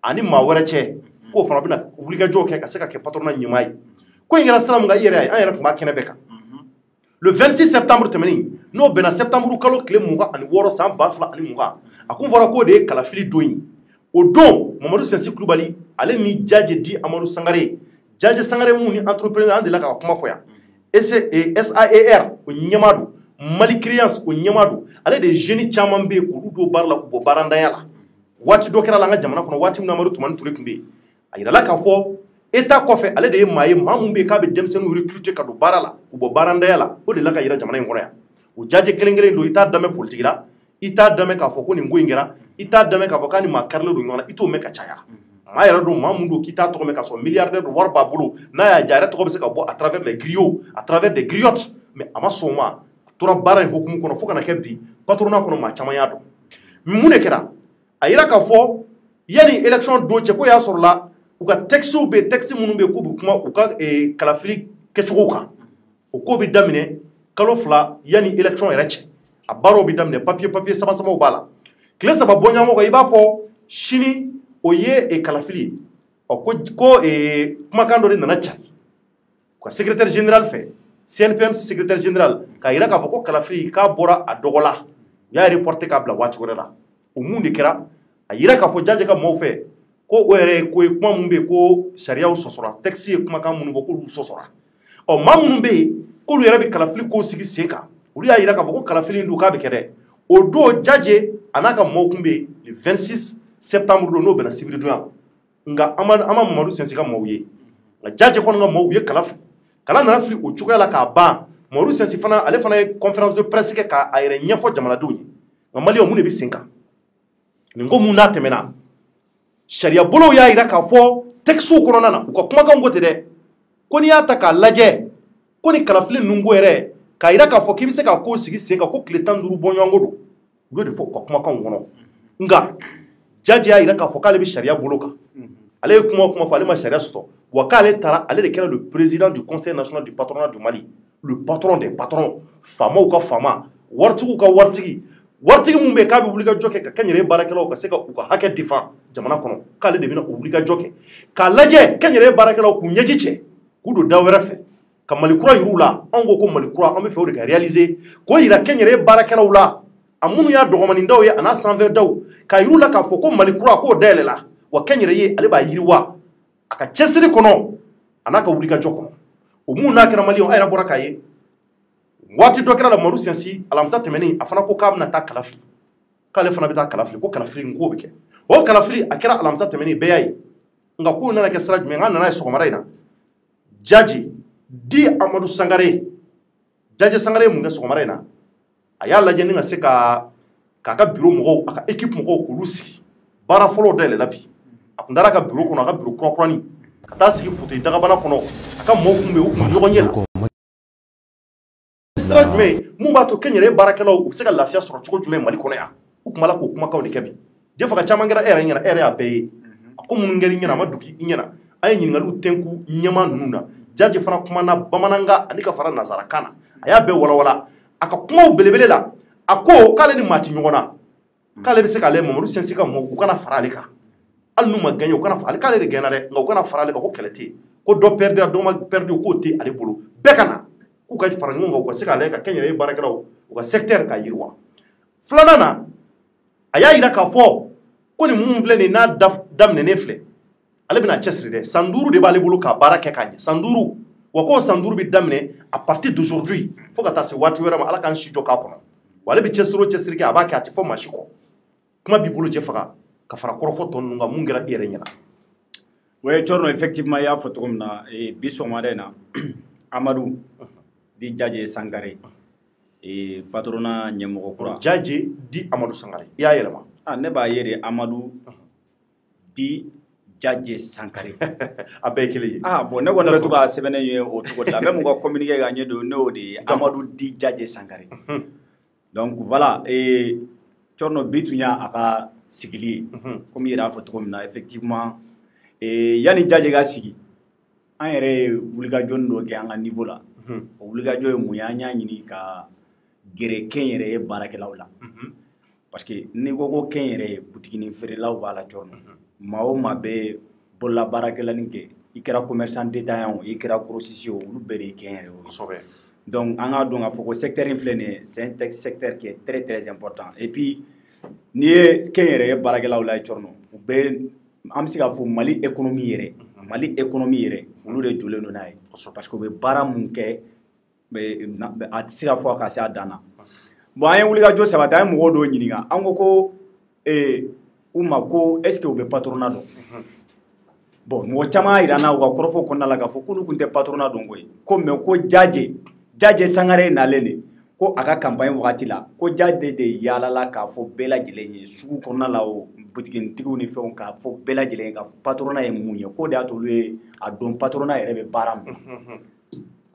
ani maa wɛrɛ cɛ k'o fana bɛna wulikajɔw kɛ ka se ka kɛ patronat ɲɛmaa ye ko in kɛra sira min kan i yɛrɛ ye an yɛrɛ tun b'a kɛnɛ bɛɛ kan le 26 septembre tɛmɛnen n'o bɛnna septembre kalo tile 26 san 2020 a kun fɔra k'o de ye kalafili don ye o don Mamadou Sensi Kulibali ale ni Djadji Di Amadou Sangare Djadji Sangare mun ni entrepreneur an delila ka kuma fɔ yan SAER o ɲɛmaa don Mali Créance o ɲɛmaa don ale de jeunes caman bɛ yen k'olu don baara la k'u bɔ baarandanya la waati dɔ kɛra la an ka jamana kɔnɔ waati min na Amadu Tumani Ture tun bɛ yen a yirala k'a fɔ État kɔfɛ ale de ye maa ye maa mun bɛ yen k'a bɛ denmisɛnninw recruter ka don baara la k'u bɔ baarandanya la o de la ka yira jamana in kɔnɔ yan o Djadji kelen-kelen don i t'a danmɛ politique la i t'a danmɛ k'a fɔ ko nin ko in kɛra i t'a danmɛ k'a fɔ k'a ni maa karilen don ɲɔgɔn na i t'o mɛn ka caya maa yɛrɛ don maa mun don k'i t'a tɔgɔ mɛn k'a sɔrɔ milliardaire don wari b'a bolo n'a y'a diya a yɛrɛ tɔgɔ bɛ se ka bɔ à travers les griots à travers des griottes mais a ma sɔn o ma a tora baara in hokumu kɔnɔ fo kana kɛ bi patronat kɔnɔ maa caman y'a dɔn mun de kɛra a yira k'a fɔ yanni élection don cɛ ko y'a sɔrɔla u ka textes bɛ texte minnu bɛ yen k'u bɛ kuma u ka kalafili kɛcogow kan o ko bɛ daminɛ kalo 2 yanni élection yɛrɛ cɛ a baaraw bɛ daminɛ papier sama-samaw b'a la tile 3 bɔɲɔgɔnko kan i b'a fɔ sini o ye kalafili ye ko kumakan dɔ de nana cari u ka secrétaire général fɛ CNPM secrétaire général k'a yira k'a fɔ ko kalafili k'a bɔra a dɔgɔ la u y'a reporté k'a bila waati wɛrɛ la o mun de kɛra a yira k'a fɔ Djadji ka maaw fɛ ko o yɛrɛ ye ko ye kuma mun bɛ yen ko sariyaw sɔsɔra texte ye kumakan minnu fɔ k'olu sɔsɔra maa minnu bɛ yen k'olu yɛrɛ bɛ kalafili ko sigi sen kan olu y'a yira k'a fɔ ko kalafili in don k'a bɛ kɛ dɛ o don Djadji a n'a ka maaw kun bɛ yen le 26 septembre don n'o bɛnna sibiri don nka an ma Mamadou Sensi ka maaw ye nka Djadji kɔni ka maaw ye kalafili kala nana fili o cogoya la k'a ban Mamadou Sensi fana ale fana ye conférence de presse kɛ k'a yɛrɛ ɲɛfɔ jamanadenw ye nka maliyɛnw mun de bɛ sen kan nin ko mun n'a tɛmɛna sariya bolow y'a yira k'a fɔ textew kɔnɔna na u ka kumakanw ko tɛ dɛ ko n'i y'a ta k'a lajɛ ko ni kalafili ninnu ko yɛrɛ k'a yira k'a fɔ k'i bɛ se k'a ko sigi sen kan ko tile 15 bɔɲɔgɔnko don u y'o de fɔ u ka kumakanw kɔnɔ nka Djadji y'a yira k'a fɔ k'ale bɛ sariya bolo kan ale ye kuma fɔ ale ma sariya sɔsɔ wa k'ale taara ale de kɛra le président du conseil national du patronat du Mali le patron des patrons faamaw ka faama waritigiw ka waritigi waritigi mun bɛ yen k'a bɛ wulikajɔ kɛ ka kɛnyɛrɛye baarakɛlaw ka se ka u ka hakɛ défend jamana kɔnɔ k'ale de bɛna o wulikajɔ kɛ k'a lajɛ kɛnyɛrɛye baarakɛlaw k'u ɲɛji cɛ k'u don da wɛrɛ fɛ ka Mali kura yir'u la anw ko Mali kura an bɛ fɛ o de ka réaliser k'o yira kɛnyɛrɛye baarakɛlaw la a minnu y'a dɔgɔmanin daw ye a n'a sanfɛ daw k'a yir'u la k'a fɔ ko Mali kura k'o dayɛlɛ la wa kɛnyɛrɛye ale b'a yiriwa a ka cɛsiri kɔnɔ a n'a ka wulikajɔ kɔnɔ o mun n'a kɛra maliyɛnw a yɛrɛ bɔra k'a ye waati dɔ kɛra la Mamadou Sensi alamisa tɛmɛnen a fana ko k'a bɛna taa kalafili k'ale fana bɛ taa kalafili ko kalafili in k'o bɛ kɛ o kalafili a kɛra alamisa tɛmɛnen bɛɛ y'a ye nka k'o nana kɛ sira jumɛn k'a nana ye sɔgɔmada in na Djadji Di Amadou Sangare Jaje Sangare mun kɛ sɔgɔmada in na a y'a lajɛ ni ka se ka bureau mɔgɔw a ka équipe mɔgɔw k'olu sigi baara fɔlɔ dayɛlɛla bi a kun taara ka bureau kɔnɔ a ka bureau kurakurani ka taa sigi fauteuil dagabana kɔnɔ a ka mɔgɔw kun bɛ u kun ɲɔgɔn ɲɛ la sira jumɛn mun b'a to kɛnyɛrɛye baarakɛlaw u bɛ se ka lafiya sɔrɔ cogo jumɛn Mali kɔnɔ yan u kun b'a la k'o kumakanw de kɛ bi des fois caman kɛra e yɛrɛ y'a bɛɛ ye a ko minnu kɛra i ɲɛna a ma dugu i ɲɛna a ye ɲininkaliw tɛnku ɲɛma ninnu na Jaje fana kumana bamanankan ani ka fara nanzarakan na a y'a bɛɛ walawala a ka kumaw belebele la a ko k'ale ni maa ti ɲɔgɔn na k'ale bɛ se k'ale Mamadu Sensi ka mɔgɔw u kana fara ale kan hali n'u ma gagné u kana fara ale k'ale de gagné dɛ nka u kana fara ale kan ko kɛlɛ tɛ yen ko dɔ perdra dɔ ma perdu k'o tɛ ale bolo bɛɛ ka na k'u ka fara ɲɔgɔn kan u ka se k'ale ka kɛnyɛrɛye baarakɛlaw u ka secteur ka yiriwa filanan na a y'a yira k'a fɔ ko nin mun filɛ nin n'a daminɛnen filɛ ale bɛna cɛsiri dɛ san 5 de b'ale bolo ka baara kɛ k'a ɲɛ san 5 wa k'o san 5 bɛ daminɛ à partir d'aujourd'hui fo ka taa se waati wɛrɛ ma ala k'an si jɔ k'a kɔnɔ wa ale bɛ cɛsiri o cɛsiri kɛ a b'a kɛ a tɛ fɔ maa si kɔ kuma b'i bolo Jɛfaga ka fara kɔrɔfɔ tɔ ninnu kan mun kɛra i yɛrɛ ɲɛna. Oui, Thierno, effectivement, il y a photo comme ça. Et Bissomare, Amadou, di Jaje Sangare, et Patrona Nyamokura. Jaje di Amadou Sangare. Il y a élément. Ah, ne ba yere Amadou di Jaje Sangare. Abekele. Ah, bon, ne wonne to ba sebene ye o to la même ko communiquer gagné de no de Amadou di Jaje Sangare. Donc voilà, et Thierno bitunya aka sigili comme il a photo comme ça effectivement. Et yani Jaje ga sigi an yɛrɛ wulikajɔ dɔ kɛ an ka niveau la o wulikajɔ ye mun ye an y'a ɲini ka gɛrɛ kɛnyɛrɛye baarakɛlaw la parce que n'i ko ko kɛnyɛrɛye butikinin feerelaw b'a la Thierno maa o maa bɛ bolola baarakɛlanin kɛ i kɛra commerçant détaillant o i kɛra grossiste o olu bɛɛ de ye kɛnyɛrɛye o donc an k'a dɔn k'a fɔ ko secteur in filɛ nin ye c'est un secteur qui est très très important et puis n'i ye kɛnyɛrɛye baarakɛlaw la Thierno u bɛ an bɛ se k'a fɔ Mali économie yɛrɛ olu de jɔlen don n'a ye parce que u bɛ baara mun kɛ a tɛ se ka fɔ ka se a dan na bon an ye wulikajɔ sabati an ye mɔgɔw dɔw ɲininka an ko u ma ko est ce que u bɛ patronat dɔn bon mɔgɔ caman y'a yira n na u ka kɔrɔfɔ kɔnɔna la k'a fɔ k'olu tun tɛ patronat dɔn koyi ko mais ko Jaje Sangare nalen de ko a ka campagne wagati la ko Jaje de yaalala k'a fɔ bɛɛ lajɛlen ye sugu kɔnɔna la o butikintigiw ni fɛnw k'a fɔ bɛɛ lajɛlen ka patronat ye mun ye ko de y'a to olu ye a dɔn patronat yɛrɛ bɛ baara min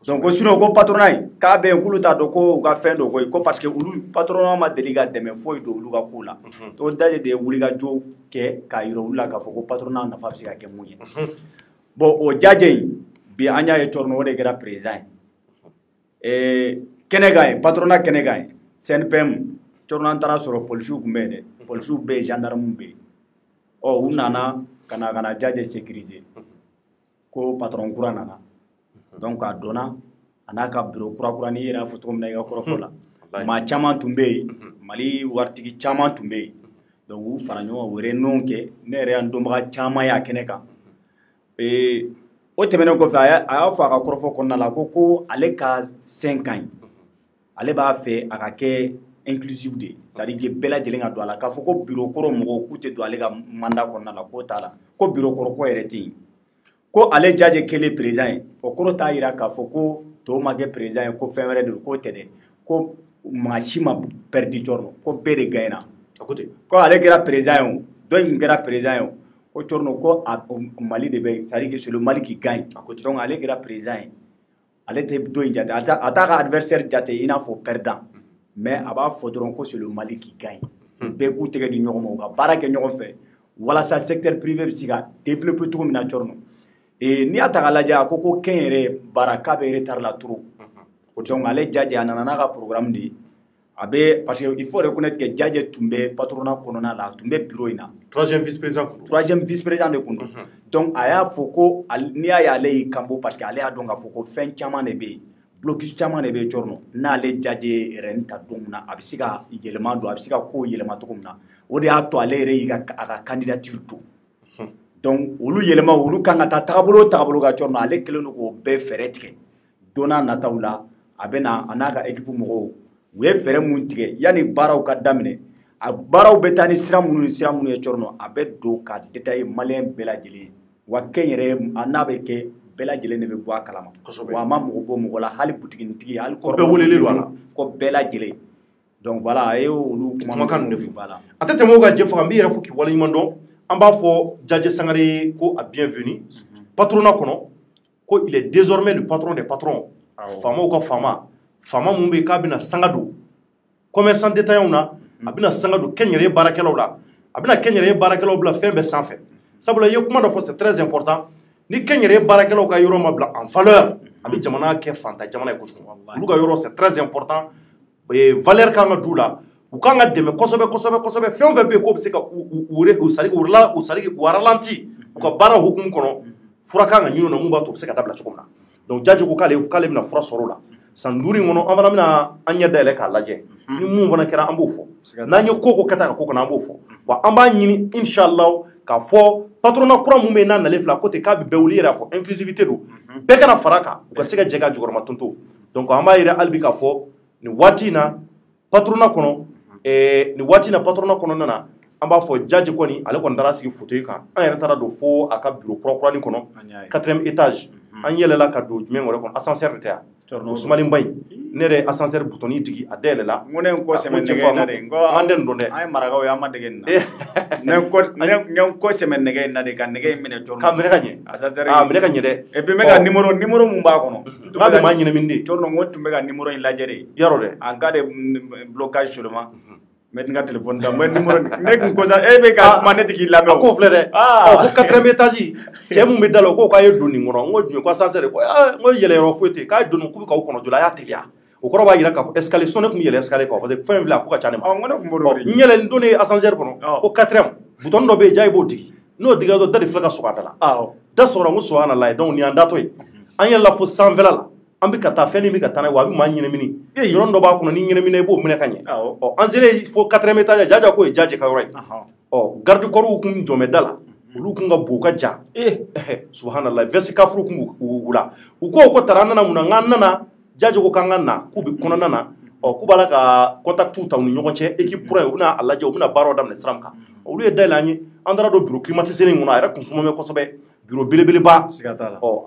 donc ko sinon ko patronat k'a bɛ yen k'olu t'a dɔn ko u ka fɛn dɔ koyi ko parce que olu patronat ma deli ka dɛmɛ foyi don olu ka ko la donc Jaje de ye wulikajɔ kɛ k'a yira olu la k'a fɔ ko patronat nafa bɛ se ka kɛ mun ye bon o Jaje in bi an y'a ye Thierno o de kɛra président ye kɛnɛ kan ye patronat kɛnɛ kan ye CNPM Thierno an taara sɔrɔ policiw tun bɛ yen dɛ policiw bɛ yen gendarmes bɛ yen ɔ u nana ka na Jaje sécuriser ko patron kura nana donc a donna a n'a ka bureau kura n'i yɛrɛ y'a fɔ cogo min na i ka kɔrɔfɔ la maa caman tun bɛ yen Mali waritigi caman tun bɛ yen donc u fara ɲɔgɔn u réunion kɛ ne yɛrɛ y'an dɔnbaga caman y'a kɛnɛ kan o tɛmɛnen kɔfɛ a y'a fɔ a ka kɔrɔfɔ kɔnɔna la ko ale ka 5 ans ale b'a fɛ a ka kɛ inclusive de c'est à dire que bɛɛ lajɛlen ka don a la k'a fɔ ko bureau kɔrɔ mɔgɔw k'u tɛ don ale ka mandat kɔnɔna la k'o t'a la ko bureau kɔrɔ ko yɛrɛ tɛ yen ko ale Jaje kɛlen président ye o kɔrɔ t'a yira k'a fɔ ko tɔw ma kɛ président ye ko fɛn wɛrɛ de don k'o tɛ dɛ ko maa si ma perdu Thierno ko bɛɛ de gagnera ko ale kɛra président ye o dɔ in kɛra président ye o ko Thierno ko Mali de bɛ c'est à dire que c'est le Mali qui gagne donc ale kɛra président ye ale tɛ dɔ in jate a t'a ka adversaire jate i n'a fɔ perdant mais a b'a fɔ dɔrɔn ko c'est le Mali qui gagne bɛɛ k'u tɛgɛ di ɲɔgɔn ma u ka baara kɛ ɲɔgɔn fɛ walasa secteur privé bɛ se ka développer cogo min na Thierno n'i y'a ta k'a lajɛ a ko kɛnyɛrɛye baara k'a bɛ retard la trop donc ale Jaje a nana n'a ka programme de ye a bɛ parce que il faut reconnaître que Jaje tun bɛ patronat kɔnɔna la a tun bɛ bureau in na troisième vice président de kun don donc a y'a fɔ ko n'i y'a ye ale y'i kanbɔ parce que ale y'a dɔn k'a fɔ ko fɛn caman de bɛ yen blocus caman de bɛ yen Thierno n'ale Jaje yɛrɛ ta don min na a bɛ se ka yɛlɛma don a bɛ se ka ko yɛlɛma cogo min na o de y'a to ale yɛrɛ y'i a ka candidature to donc olu yɛlɛma olu kan ka taa tagabolo ka Thierno ale kɛlen don k'o bɛɛ fɛɛrɛ tigɛ don n'a nataw la a bɛ na a n'a ka équipe mɔgɔw u ye fɛɛrɛ mun tigɛ yanni baaraw ka daminɛ a baaraw bɛ taa ni sira minnu ye Thierno a bɛ don ka détailler maliyɛn bɛɛ lajɛlen wa kɛnyɛrɛye a n'a bɛ kɛ bɛɛ lajɛlen de bɛ bɔ a kalama Kosɛbɛ. wa a ma mɔgɔ bɔ mɔgɔ la hali butigintigi hali Ko bɛɛ welelen don a la. ko bɛɛ lajɛlen donc voilà a ye olu kumakan de fɔ voilà a tɛ tɛmɛ o ka jɛ faga n bɛ yɛrɛ fo k'i waleɲuman dɔn an b'a fɔ Jadje Sangare ko a bienvenue patronat kɔnɔ ko il est désormais le patron des patrons faamaw ka faama mun bɛ yen k'a bɛna sanga don commerçant détaillant na a bɛna sanga don kɛnyɛrɛye baarakɛlaw la a bɛna kɛnyɛrɛye baarakɛlaw bila fɛn bɛɛ sanfɛ sabula i ye kuma dɔ fɔ c'est très important ni kɛnyɛrɛye baarakɛlaw ka yɔrɔ ma bila en valeur a bɛ jamana kɛ fantan jamana ye kojugu olu ka yɔrɔ c'est très important valeur kan ka d'u la u kan ka dɛmɛ kosɛbɛ fɛn o fɛn bɛ yen k'o bɛ se ka u ralentir u ka baara hukumu kɔnɔ fura kan ka ɲini o la mun b'a to u bɛ se ka dabila cogo min na donc Jadje ko k'ale bɛna fura sɔrɔ o la san 5 in kɔnɔ an fana bɛna an ɲɛ dayɛlɛ k'a lajɛ ni mun fana kɛra an b'o fɔ n'an ye ko kɛta ka ko kɔnɔ an b'o fɔ wa an b'a ɲini inshallah k'a fɔ patronat kura mun bɛ yen n'a nalen filɛ a ko ten k'a bɛ bɛɛ wuli yɛrɛ a fɔ inclusivité don bɛɛ kana fara a kan u ka se ka jɛ ka jukɔrɔma tonto donc an b'a yira hali bi k'a fɔ nin waati in na patronat kɔnɔ patronat kɔnɔna na an b'a fɔ Jadje kɔni ale kɔni taara sigi fauteuil kan an yɛrɛ taara don fo a ka bureau kurakurani kɔnɔ 4e étage an yɛlɛla ka don jumɛn wɛrɛ kɔnɔ ascenseur de tɛ yan o sumalenba in ne yɛrɛ ascenseur butoni tigi a dayɛlɛla n ko ne n kɔ sɛmɛ nɛgɛ in na de n ko an tɛ nin dɔn dɛ an ye marakaw ye an ma dege nin na n kɔ sɛmɛ nɛgɛ in na de ka nɛgɛ in minɛ cɔrɔ k'a minɛ ka ɲɛ ascenseur minɛ ka ɲɛ dɛ et puis n bɛ ka numéro mun b'a kɔnɔ n'a bɛ maa ɲɛnɛmini de cɔrɔ n ko tun bɛ ka numéro in lajɛ de yarɔ dɛ en cas de blocage seulement mɛ n ka téléphone da mɛ numéro ne kun ko sa e bɛ ka kuma ne tɛ k'i lamɛn o k'o filɛ dɛ ko 4e étage cɛ mun bɛ da la o ko k'a ye don nin kɔnɔ n ko jumɛn ko ascenseur ko n ko yɛlɛyɔrɔ foyi tɛ yen k'a ye don nin k'u bɛ k'aw kɔnɔ joona a y'a teliya o kɔrɔ b'a yira k'a fɔ escalier sinon ne tun bɛ yɛlɛ escalier kan parce que fɛn in filɛ a ko ka ca ne ma n ko ne tun b'o dɔn de n yɛlɛ n donnen ascenseur kɔnɔ ko 4e bouton dɔ bɛ yen ja i b'o digi n'o digila dɔ da de filɛ ka sɔgɔ a da la da sɔgɔra n ko subhanalahi donc nin y'an datɔ ye an yɛlɛla fo sanfɛla la an bɛ ka taa fɛn min bɛ ka taa n'a ye wa a bɛ maa ɲɛnamini yɔrɔ dɔ b'a kɔnɔ ni ɲɛnamina i b'o minɛ ka ɲɛ an selen fo 4e étage Jadje ko ye Jadje ka yɔrɔ ye garde corps kun jɔn bɛ da la olu kun ka bon ka ja subhanallah veste kafuru kun b'u la u ko tara an nana mun na n k'an nana Jadje ko k'an ka na k'u bɛ kɔnɔna na k'u b'a la ka contacts ta u ni ɲɔgɔn cɛ équipe kura ye u bɛna a lajɛ u bɛna baaraw daminɛ sira min kan olu ye dayɛlɛ an ye an taara don bureau climatisé in kɔnɔ a yɛrɛ kun suma bɛ kosɛbɛ bureau belebeleba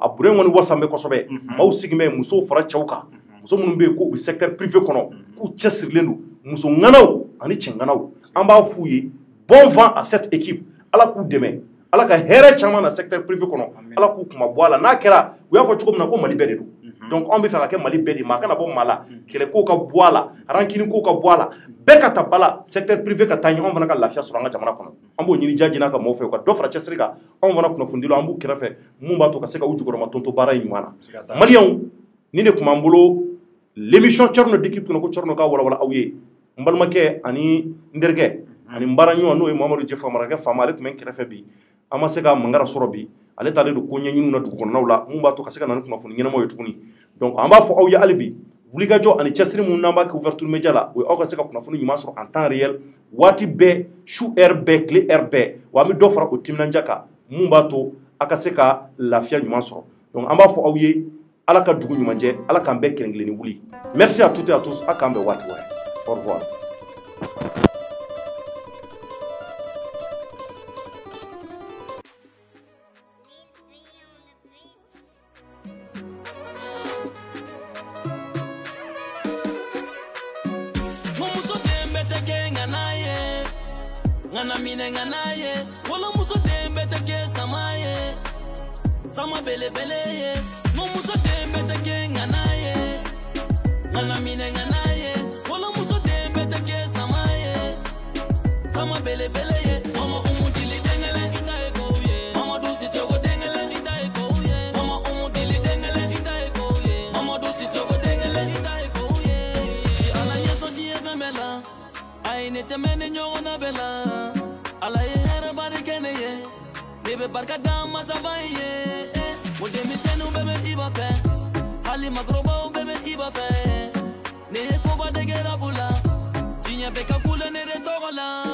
a bureau in kɔni wasan bɛ kosɛbɛ maaw sigin bɛ musow fara cɛw kan muso minnu bɛ yen k'u bɛ secteur privé kɔnɔ k'u cɛsirilen don muso ŋanaw ani cɛ ŋanaw an b'a f'u ye bon vent à cette équipe ala k'u dɛmɛ ala ka hɛrɛ caman na secteur privé kɔnɔ ala k'u kuma bɔ a la n'a kɛra u y'a fɔ cogo min na ko Mali bɛɛ de don donc an bɛ fɛ ka kɛ Mali bɛɛ de ma a kana bɔ maa la kɛlɛ kow ka bɔ a la rancune kow ka bɔ a la bɛɛ ka taa ba la secteur privé ka taa ɲɛ anw fana ka lafiya sɔrɔ an ka jamana kɔnɔ an b'o ɲini Jadje n'a ka maaw fɛ u ka dɔ fara cɛsiri kan anw fana kunnafoni an b'u kɛrɛfɛ mun b'a to ka se ka u jukɔrɔma tonto baara in ɲuman na maliyɛnw ni de tun b'an bolo l'émission Thierno d'équipe kɔnɔ ko Thierno ka walawala aw ye n balimakɛ ani n terikɛ ani n baara ɲɔgɔn n'o ye Mamadu Jɛfa Marakɛ faama ale tun bɛ n kɛrɛfɛ bi an ma se ka mangara sɔrɔ bi ale taalen don ko ɲɛɲiniw na dugu kɔnɔnaw la mun b'a to ka se ka na ni kunnafoni ɲɛnamaw ye tuguni donc an b'a fɔ aw ye hali bi wulikajɔ ani cɛsiri mun n'an b'a kɛ ouverture média la o ye aw ka se ka kunnafoni ɲuman sɔrɔ en temps réel waati bɛɛ su heure bɛɛ tile heure bɛɛ wa an bɛ dɔ fara o timinandiya kan mun b'a to a ka se ka lafiya ɲuman sɔrɔ donc an b'a fɔ aw ye ala ka dugu ɲuman jɛ ala k'an bɛɛ kelen kelen ni wuli merci à toutes et à tous a k'an bɛɛ waati wɛrɛ au revoir. Ngana mine ngana ye, wala muso tembe teke sama ye, sama bele bele ye. Mo muso tembe teke ngana ye, ngana mine ngana ye, wala muso tembe teke sama ye, sama bele bele ye. Mama umu dili dengele itae ko ye, mama dusi soko dengele itae ko ye, mama umu dili dengele itae ko ye, mama dusi soko dengele itae ko ye. Ala yeso die gamela, ay ne temene nyona bela. Ala ye hera bari kene ye, bebe barka dama sabai ye. Wode mi senu bebe iba fe, hali makroba bebe iba fe. Ne ye koba de gera bula, jinya beka kula ne re togola.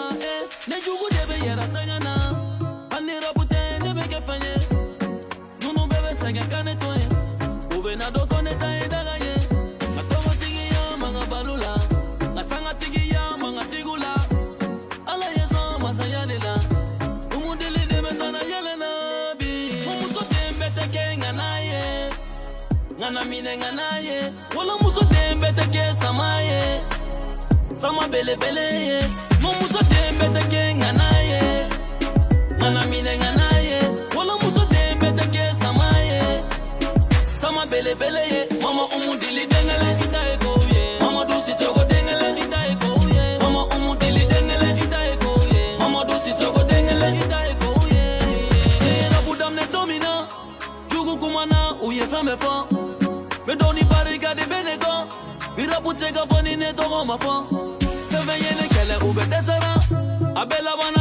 Ne jugu debe yera sanyana, ani rabute ne beke fanye. Nunu bebe sege kane toye, ube na do kone tae daga ye. Matoma tigi ya manga balula, nasanga tigi ya manga tigula. Ala ye Umudili de mesana yelena bi. Umuso tembe teke ngana ye. Mana mine nganaye, wala muso dembe teke samaye. Sama bele bele ye, mo muso dembe teke nganaye. Mana mine nganaye, wala muso dembe teke samaye. Sama bele bele ye, mama umudili dengele itae go ye. Mama dusi sogo dengele itae go ye. Mama umudili dengele itae go ye. Mama dusi sogo dengele itae go ye. Rabu damne domina, jugu kumana uye fame fa. Me doni barika de benego, birapu tega fani ne togo ma fa. Te veye le kele ube desera, abela bana